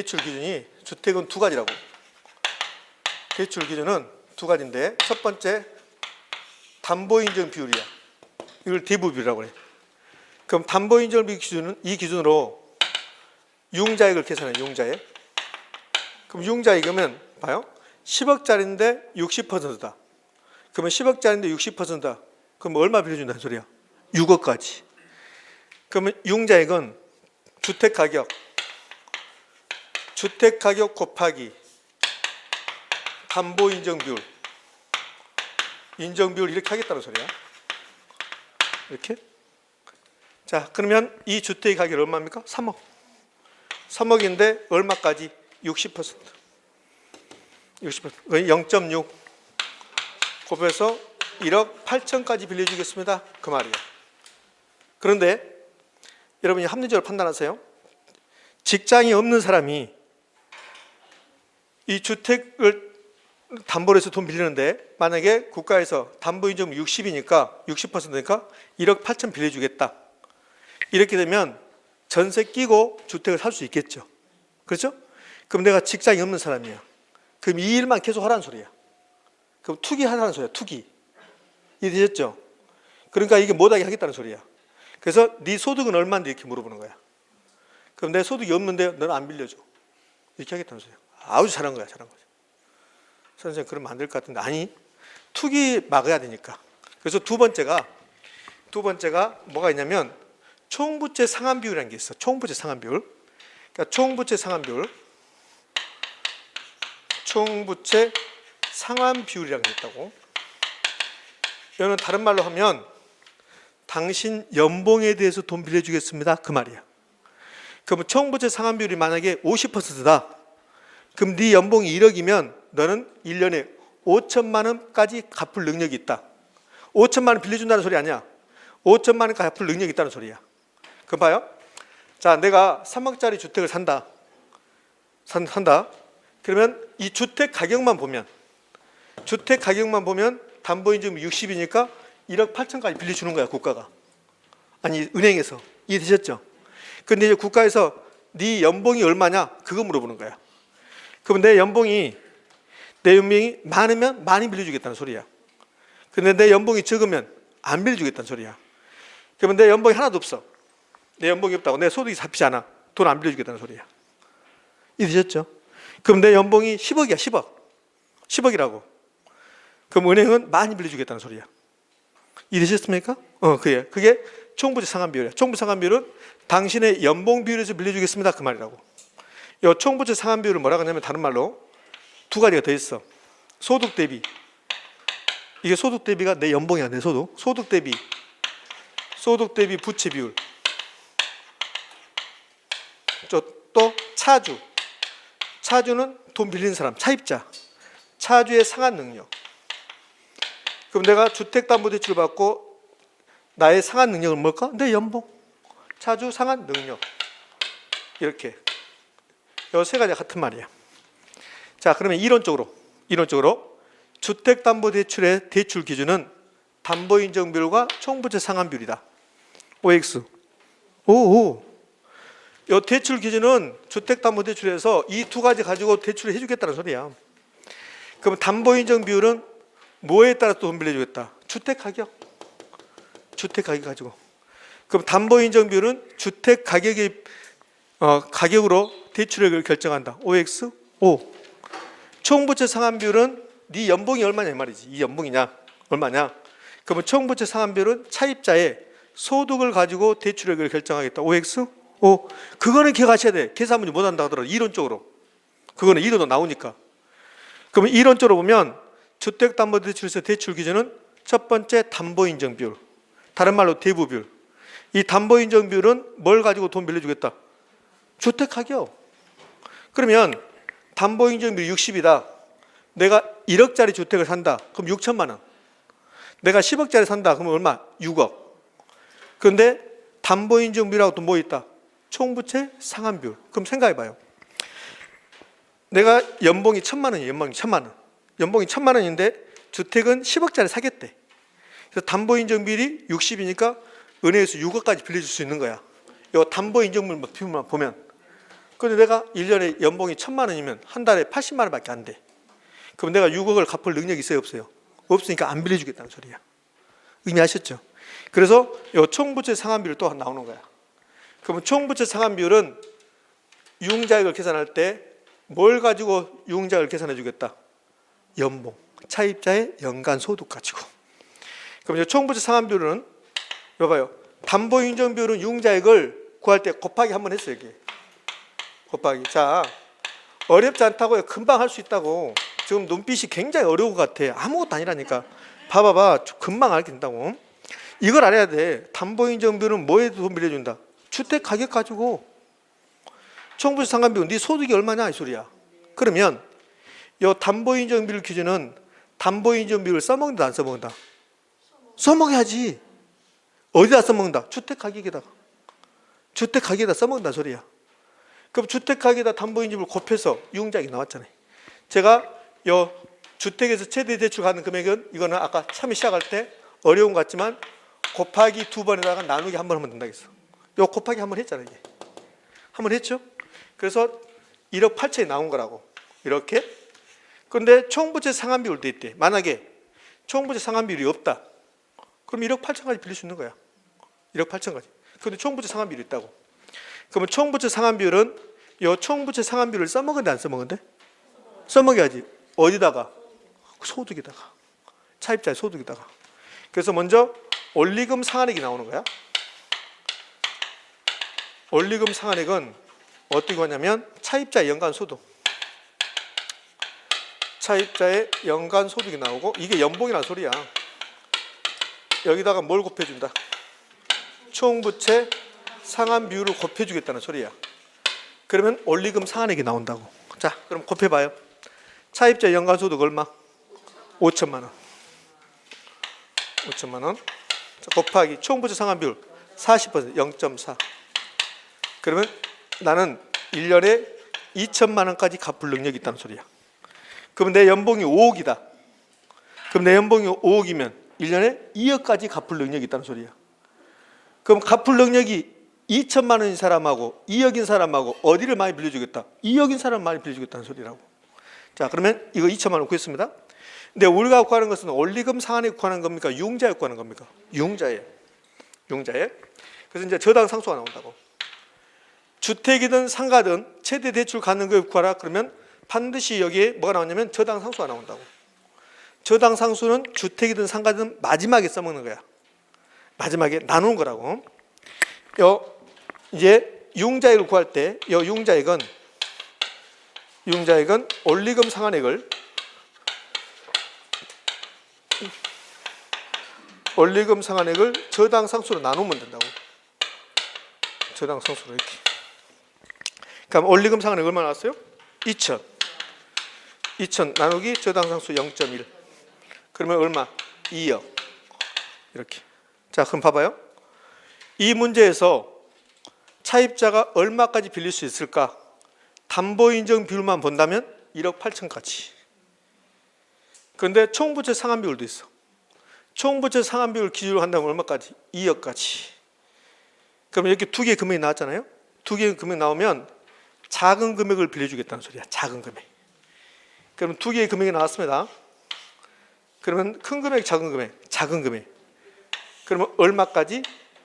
주택은 2가지라고. 대출 기준은 2가지인데, 첫 번째 담보 인정 비율이야. 이걸 대부비율이라고 해. 그럼 담보 인정 비율 기준은, 이 기준으로 융자액을 계산해. 융자액. 그럼 융자액이면 봐요. 10억짜리인데 60%다. 그러면 10억짜리인데 60%다. 그럼 얼마 빌려준다는 소리야? 6억까지. 그러면 융자액은 주택가격 곱하기 담보 인정비율 이렇게 하겠다는 소리야. 이렇게. 자, 그러면 이 주택의 가격이 얼마입니까? 3억. 3억인데 얼마까지? 60%. 0.6 곱해서 1억 8천까지 빌려주겠습니다, 그 말이에요. 그런데 여러분이 합리적으로 판단하세요. 직장이 없는 사람이 이 주택을 담보로 해서 돈 빌리는데, 만약에 국가에서 담보 인정 60이니까 60%니까 1억 8천 빌려주겠다, 이렇게 되면 전세 끼고 주택을 살 수 있겠죠. 그렇죠? 그럼 내가 직장이 없는 사람이야. 그럼 이 일만 계속 하라는 소리야. 그럼 투기하라는 소리야. 투기. 이해되셨죠? 그러니까 이게 못하게 하겠다는 소리야. 그래서 네 소득은 얼마인데 이렇게 물어보는 거야. 그럼 내 소득이 없는데 너는 안 빌려줘, 이렇게 하겠다는 소리야. 아주 잘한 거야. 잘한 거죠. 선생님 그러면 안 될 것 같은데, 아니, 투기 막아야 되니까. 그래서 두 번째가 뭐가 있냐면 총부채 상환 비율이라는 게 있어. 총부채 상환 비율. 그러니까 총부채 상환 비율이라는 게 있다고. 이거는 다른 말로 하면 당신 연봉에 대해서 돈 빌려주겠습니다, 그 말이야. 그러면 총부채 상환 비율이 만약에 50%다. 그럼 네 연봉이 1억이면 너는 1년에 5천만 원까지 갚을 능력이 있다. 5천만 원 빌려준다는 소리 아니야. 5천만 원까지 갚을 능력이 있다는 소리야. 그럼 봐요. 자, 내가 3억짜리 주택을 산다. 그러면 이 주택 가격만 보면 담보인증 60이니까 1억 8천까지 빌려주는 거야, 국가가. 아니, 은행에서. 이해되셨죠? 근데 이제 국가에서 네 연봉이 얼마냐? 그거 물어보는 거야. 그럼 내 연봉이 많으면 많이 빌려주겠다는 소리야. 근데 내 연봉이 적으면 안 빌려주겠다는 소리야. 그러면 내 연봉이 하나도 없어. 내 연봉이 없다고 내 소득이 잡히지 않아. 돈 안 빌려주겠다는 소리야. 이해되셨죠? 그럼 내 연봉이 10억이야. 10억. 10억이라고. 그럼 은행은 많이 빌려주겠다는 소리야. 이해되셨습니까? 그게 총부채 상환 비율이야. 총부채 상환 비율은 당신의 연봉 비율에서 빌려주겠습니다. 그 말이라고. 이 총부채 상환 비율을 뭐라고 하냐면 다른 말로 두 가지가 더 있어. 소득 대비. 이게 소득 대비가 내 연봉이야. 내 소득. 소득 대비 부채 비율. 또 차주. 차주는 돈 빌리는 사람, 차입자. 차주의 상환 능력. 그럼 내가 주택담보대출을 받고 나의 상환 능력은 뭘까? 내 연봉. 차주 상환 능력. 이렇게. 이 세 가지가 같은 말이야. 자, 그러면 이론적으로 주택담보대출의 대출 기준은 담보인정비율과 총부채 상환비율이다. OX. 이 대출 기준은 주택담보대출에서 이 두 가지 가지고 대출을 해주겠다는 소리야. 그럼 담보인정비율은 뭐에 따라서 돈 빌려주겠다? 주택가격 가지고. 그럼 담보인정비율은 주택가격의 가격으로 대출액을 결정한다. OX. 총부채 상환비율은 네 연봉이 얼마냐 이 말이지. 이 연봉이냐 얼마냐. 그러면 총부채 상환비율은 차입자의 소득을 가지고 대출액을 결정하겠다. OX. 그거는 기억하셔야 돼. 계산 문제 못한다 하더라도 이론적으로. 그거는 이론도 나오니까. 그러면 이론적으로 보면 주택담보대출에서 대출 기준은 첫 번째 담보인정비율. 다른 말로 대부비율. 이 담보인정비율은 뭘 가지고 돈 빌려주겠다? 주택가격. 그러면 담보인정비율 60이다. 내가 1억짜리 주택을 산다. 그럼 6천만 원. 내가 10억짜리 산다. 그러면 얼마? 6억. 그런데 담보인정비율하고 또 뭐 있다? 총부채 상환비율. 그럼 생각해봐요. 내가 연봉이 1,000만 원이에요. 연봉이 1,000만 원. 연봉이 1,000만 원인데 주택은 10억짜리 사겠대. 그래서 담보인정비율이 60이니까 은행에서 6억까지 빌려줄 수 있는 거야. 이 담보인정비율만 보면. 그런데 내가 1년에 연봉이 1,000만 원이면 한 달에 80만 원밖에 안 돼. 그럼 내가 6억을 갚을 능력이 있어요? 없어요? 없으니까 안 빌려주겠다는 소리야. 의미하셨죠? 그래서 이 총부채 상환비율 또 나오는 거야. 그러면 총부채 상환비율은 유흥자액을 계산할 때 뭘 가지고 유흥자액을 계산해 주겠다? 연봉, 차입자의 연간 소득 가지고. 그럼 이 총부채 상환비율은 봐봐요. 담보인정비율은 유흥자액을 구할 때 곱하기 한번 했어요. 이게 곱하기. 자, 어렵지 않다고요. 금방 할 수 있다고. 지금 눈빛이 굉장히 어려운 것 같아. 아무것도 아니라니까. 봐봐봐. 금방 알게 된다고. 이걸 알아야 돼. 담보인정비율은 뭐에 돈 빌려준다? 주택 가격 가지고. 총부채 상환비율 네 소득이 얼마냐 이 소리야. 그러면 이 담보인정비율 기준은 담보인정비율을 써먹는다 안 써먹는다? 써먹어야지. 어디다 써먹는다? 주택 가격에다가. 주택 가격에다 써먹는다 소리야. 그럼 주택 가격에다 담보인정비율 곱해서 유흥자액이 나왔잖아요. 제가 이 주택에서 최대 대출 가는 금액은 이거는 아까 처음에 시작할 때 어려운 것 같지만 곱하기 2번에다가 나누기 한 번 하면 된다 했어. 요 곱하기 한 번 했잖아요. 이게. 한 번 했죠? 그래서 1억 8천이 나온 거라고. 이렇게. 그런데 총부채 상환비율도 있대. 만약에 총부채 상환비율이 없다. 그럼 1억 8천까지 빌릴 수 있는 거야. 1억 8천까지. 그런데 총부채 상환비율이 있다고. 그러면 총부채 상환비율은 이 총부채 상환비율을 써먹은데 안 써먹은데? 써먹어야지. 어디다가? 소득에다가. 차입자의 소득에다가. 그래서 먼저 원리금 상환액이 나오는 거야. 원리금 상환액은 어떻게 하냐면 차입자의 연간 소득. 차입자의 연간 소득이 나오고 이게 연봉이라는 소리야. 여기다가 뭘 곱해준다? 총부채 상환 비율을 곱해주겠다는 소리야. 그러면 원리금 상환액이 나온다고. 자, 그럼 곱해봐요. 차입자 연간 소득 얼마? 5천만 원. 5천만 원. 자, 곱하기 총부채 상환 비율 40%, 0.4. 그러면 나는 1년에 2천만 원까지 갚을 능력이 있다는 소리야. 그럼 내 연봉이 5억이다. 그럼 내 연봉이 5억이면 1년에 2억까지 갚을 능력이 있다는 소리야. 그럼 갚을 능력이 2천만 원인 사람하고 2억인 사람하고 어디를 많이 빌려주겠다? 2억인 사람 많이 빌려주겠다는 소리라고. 자, 그러면 이거 2천만 원 구했습니다. 근데 우리가 구하는 것은 원리금 상환액 구하는 겁니까? 유흥자액 구하는 겁니까? 유흥자액. 융자에. 그래서 이제 저당 상수가 나온다고. 주택이든 상가든 최대 대출 가능금액 구하라. 그러면 반드시 여기에 뭐가 나오냐면 저당 상수가 나온다고. 저당 상수는 주택이든 상가든 마지막에 써먹는 거야. 마지막에 나누는 거라고. 이제 융자액을 구할 때 융자액은 원리금 상환액을 저당 상수로 나누면 된다고. 저당 상수로 이렇게. 그럼 원리금 상환액 얼마 나왔어요? 2천 나누기 저당 상수 0.1. 그러면 얼마? 2억. 이렇게. 자, 그럼 봐봐요. 이 문제에서 차입자가 얼마까지 빌릴 수 있을까? 담보인정 비율만 본다면 1억 8천까지. 그런데 총부채 상환 비율도 있어. 총부채 상환 비율 기준으로 한다면 얼마까지? 2억까지. 그러면 이렇게 두 개의 금액이 나왔잖아요. 두 개의 금액이 나오면 작은 금액을 빌려주겠다는 소리야. 작은 금액. 그러면 두 개의 금액이 나왔습니다. 그러면 큰 금액, 작은 금액. 그러면 얼마까지?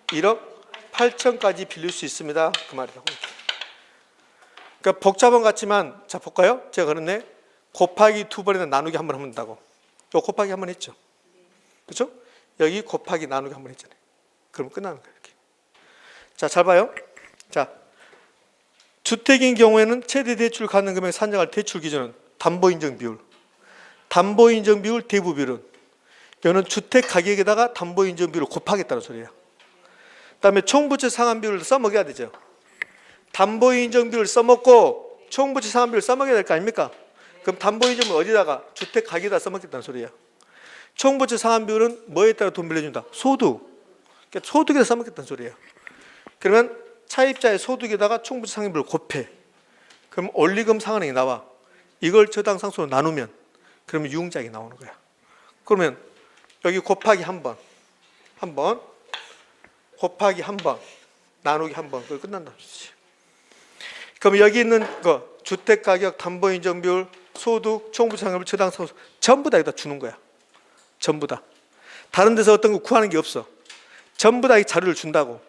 1억 8천까지 빌릴 수 있습니다. 그 말이라고. 그러니까 복잡한 것 같지만, 자 볼까요? 제가 그랬네. 곱하기 두 번이나 나누기 한 번 하면 된다고. 요 곱하기 한 번 했죠. 그렇죠? 여기 곱하기 나누기 한 번 했잖아요. 그럼 끝나는 거예요. 이렇게. 자, 잘 봐요. 자, 주택인 경우에는 최대 대출 가능금액 산정할 대출 기준은 담보인정 비율. 담보인정 비율, 대부 비율은 이거는 주택 가격에다가 담보인정 비율을 곱하겠다는 소리예요. 그다음에 총부채 상환 비율을 써먹여야 되죠. 담보인정 비율을 써먹고 총부채 상환 비율을 써먹여야 될 거 아닙니까? 그럼 담보인정 비율 어디다가? 주택 가격에다 써먹겠다는 소리예요. 총부채 상환 비율은 뭐에 따라 돈 빌려준다? 소득. 그러니까 소득에다 써먹겠다는 소리예요. 그러면 차입자의 소득에다가 총부채 상환 비율을 곱해. 그럼 원리금 상환액이 나와. 이걸 저당 상수로 나누면 그러면 유흥자액이 나오는 거야. 그러면 여기 곱하기 한 번, 곱하기 한 번, 나누기 한 번, 그걸 끝난다는 소리지. 그럼 여기 있는 거 주택가격, 담보인정비율, 소득, 총부채상환, 저당 상수 전부 다 여기다 주는 거야. 전부 다. 다른 데서 어떤 거 구하는 게 없어. 전부 다 이 자료를 준다고.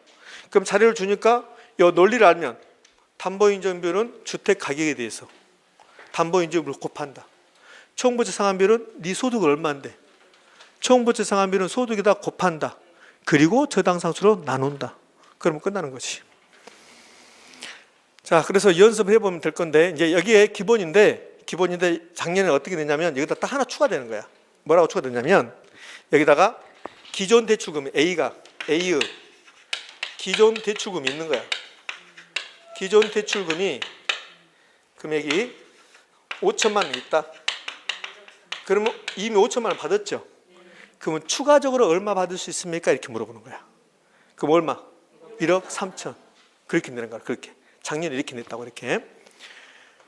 그럼 자료를 주니까 이 논리를 알면 담보인정비율은 주택가격에 대해서 담보인정비율을 곱한다. 총부채 상환비율은 네 소득을 얼마인데 총부채 상환비율은 소득에다 곱한다. 그리고 저당 상수로 나눈다. 그러면 끝나는 거지. 자, 그래서 연습해 보면 될 건데 이제 여기에 기본인데 작년에 어떻게 됐냐면 여기다 딱 하나 추가되는 거야. 뭐라고 추가됐냐면 여기다가 기존 대출금 A의 기존 대출금이 있는 거야. 기존 대출금이 금액이 5천만 원 있다. 그러면 이미 5천만 원 받았죠. 그러면 추가적으로 얼마 받을 수 있습니까? 이렇게 물어보는 거야. 그럼 얼마? 1억 3천. 그렇게 내는 거야. 그렇게. 작년에 이렇게 냈다고 이렇게.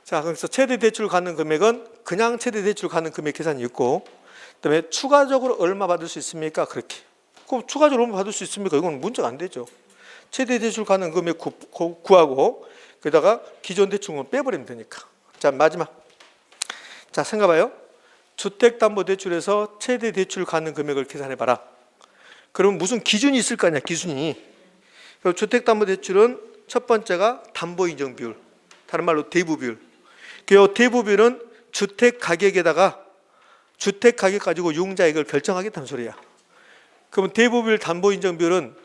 자, 그래서 최대 대출 가능 금액은 그냥 최대 대출 가능 금액 계산이 있고, 그다음에 추가적으로 얼마 받을 수 있습니까? 그렇게. 그럼 추가적으로 얼마 받을 수 있습니까? 이건 문제가 안 되죠. 최대 대출 가능 금액 구하고 거기다가 기존 대출금을 빼버리면 되니까. 자, 마지막. 자, 생각해봐요. 주택담보대출에서 최대 대출 가능 금액을 계산해봐라. 그러면 무슨 기준이 있을 거 아니야, 기준이. 주택담보대출은 첫 번째가 담보인정 비율, 다른 말로 대부 비율. 그 대부 비율은 주택 가격에다가 주택 가격 가지고 융자액을 결정하겠다는 소리야. 그러면 대부 비율 담보인정 비율은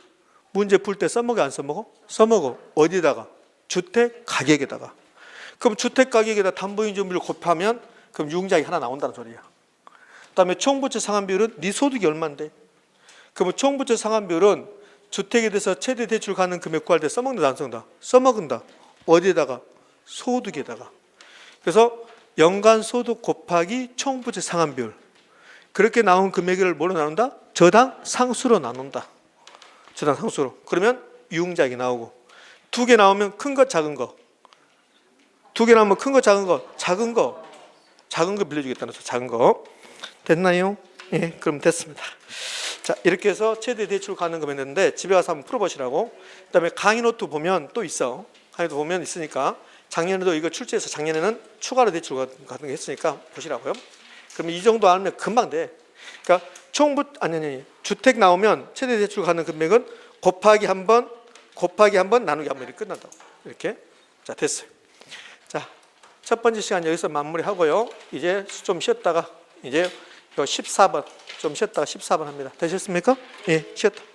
문제 풀 때 써먹어 안 써먹어? 써먹어. 어디다가? 주택 가격에다가. 그럼 주택 가격에다 담보인정 비율을 곱하면 그럼 융자액이 하나 나온다는 소리야. 그다음에 총부채 상환 비율은 네 소득이 얼마인데? 그러면 총부채 상환 비율은 주택에 대해서 최대 대출 가능 금액 구할 때 써먹는다 안 써먹는다? 써먹는다. 어디에다가? 소득에다가. 그래서 연간 소득 곱하기 총부채 상환 비율. 그렇게 나온 금액을 뭐로 나눈다? 저당 상수로 나눈다. 저당 상수로. 그러면 유흥자액이 나오고. 두 개 나오면 큰 거, 작은 거. 두 개 나오면 큰 거, 작은 거. 작은 거 빌려주겠다는 거. 작은 거. 됐나요? 예, 그럼 됐습니다. 자, 이렇게 해서 최대 대출 가능 금액 했는데 집에 가서 한번 풀어보시라고. 그다음에 강의 노트 보면 또 있어. 강의 노트 보면 있으니까 작년에도 이거 출제해서 작년에는 추가로 대출 같은 거 했으니까 보시라고요. 그러면 이 정도 알면 금방 돼. 그러니까 주택 나오면 최대 대출 가능 금액은 곱하기 한 번, 곱하기 한 번, 나누기 한 번이 끝난다고. 이렇게. 자, 됐어요. 자, 첫 번째 시간 여기서 마무리하고요. 이제 좀 쉬었다가 이제 요 14번 좀 쉬었다가 14번 합니다. 되셨습니까? 예, 쉬었다.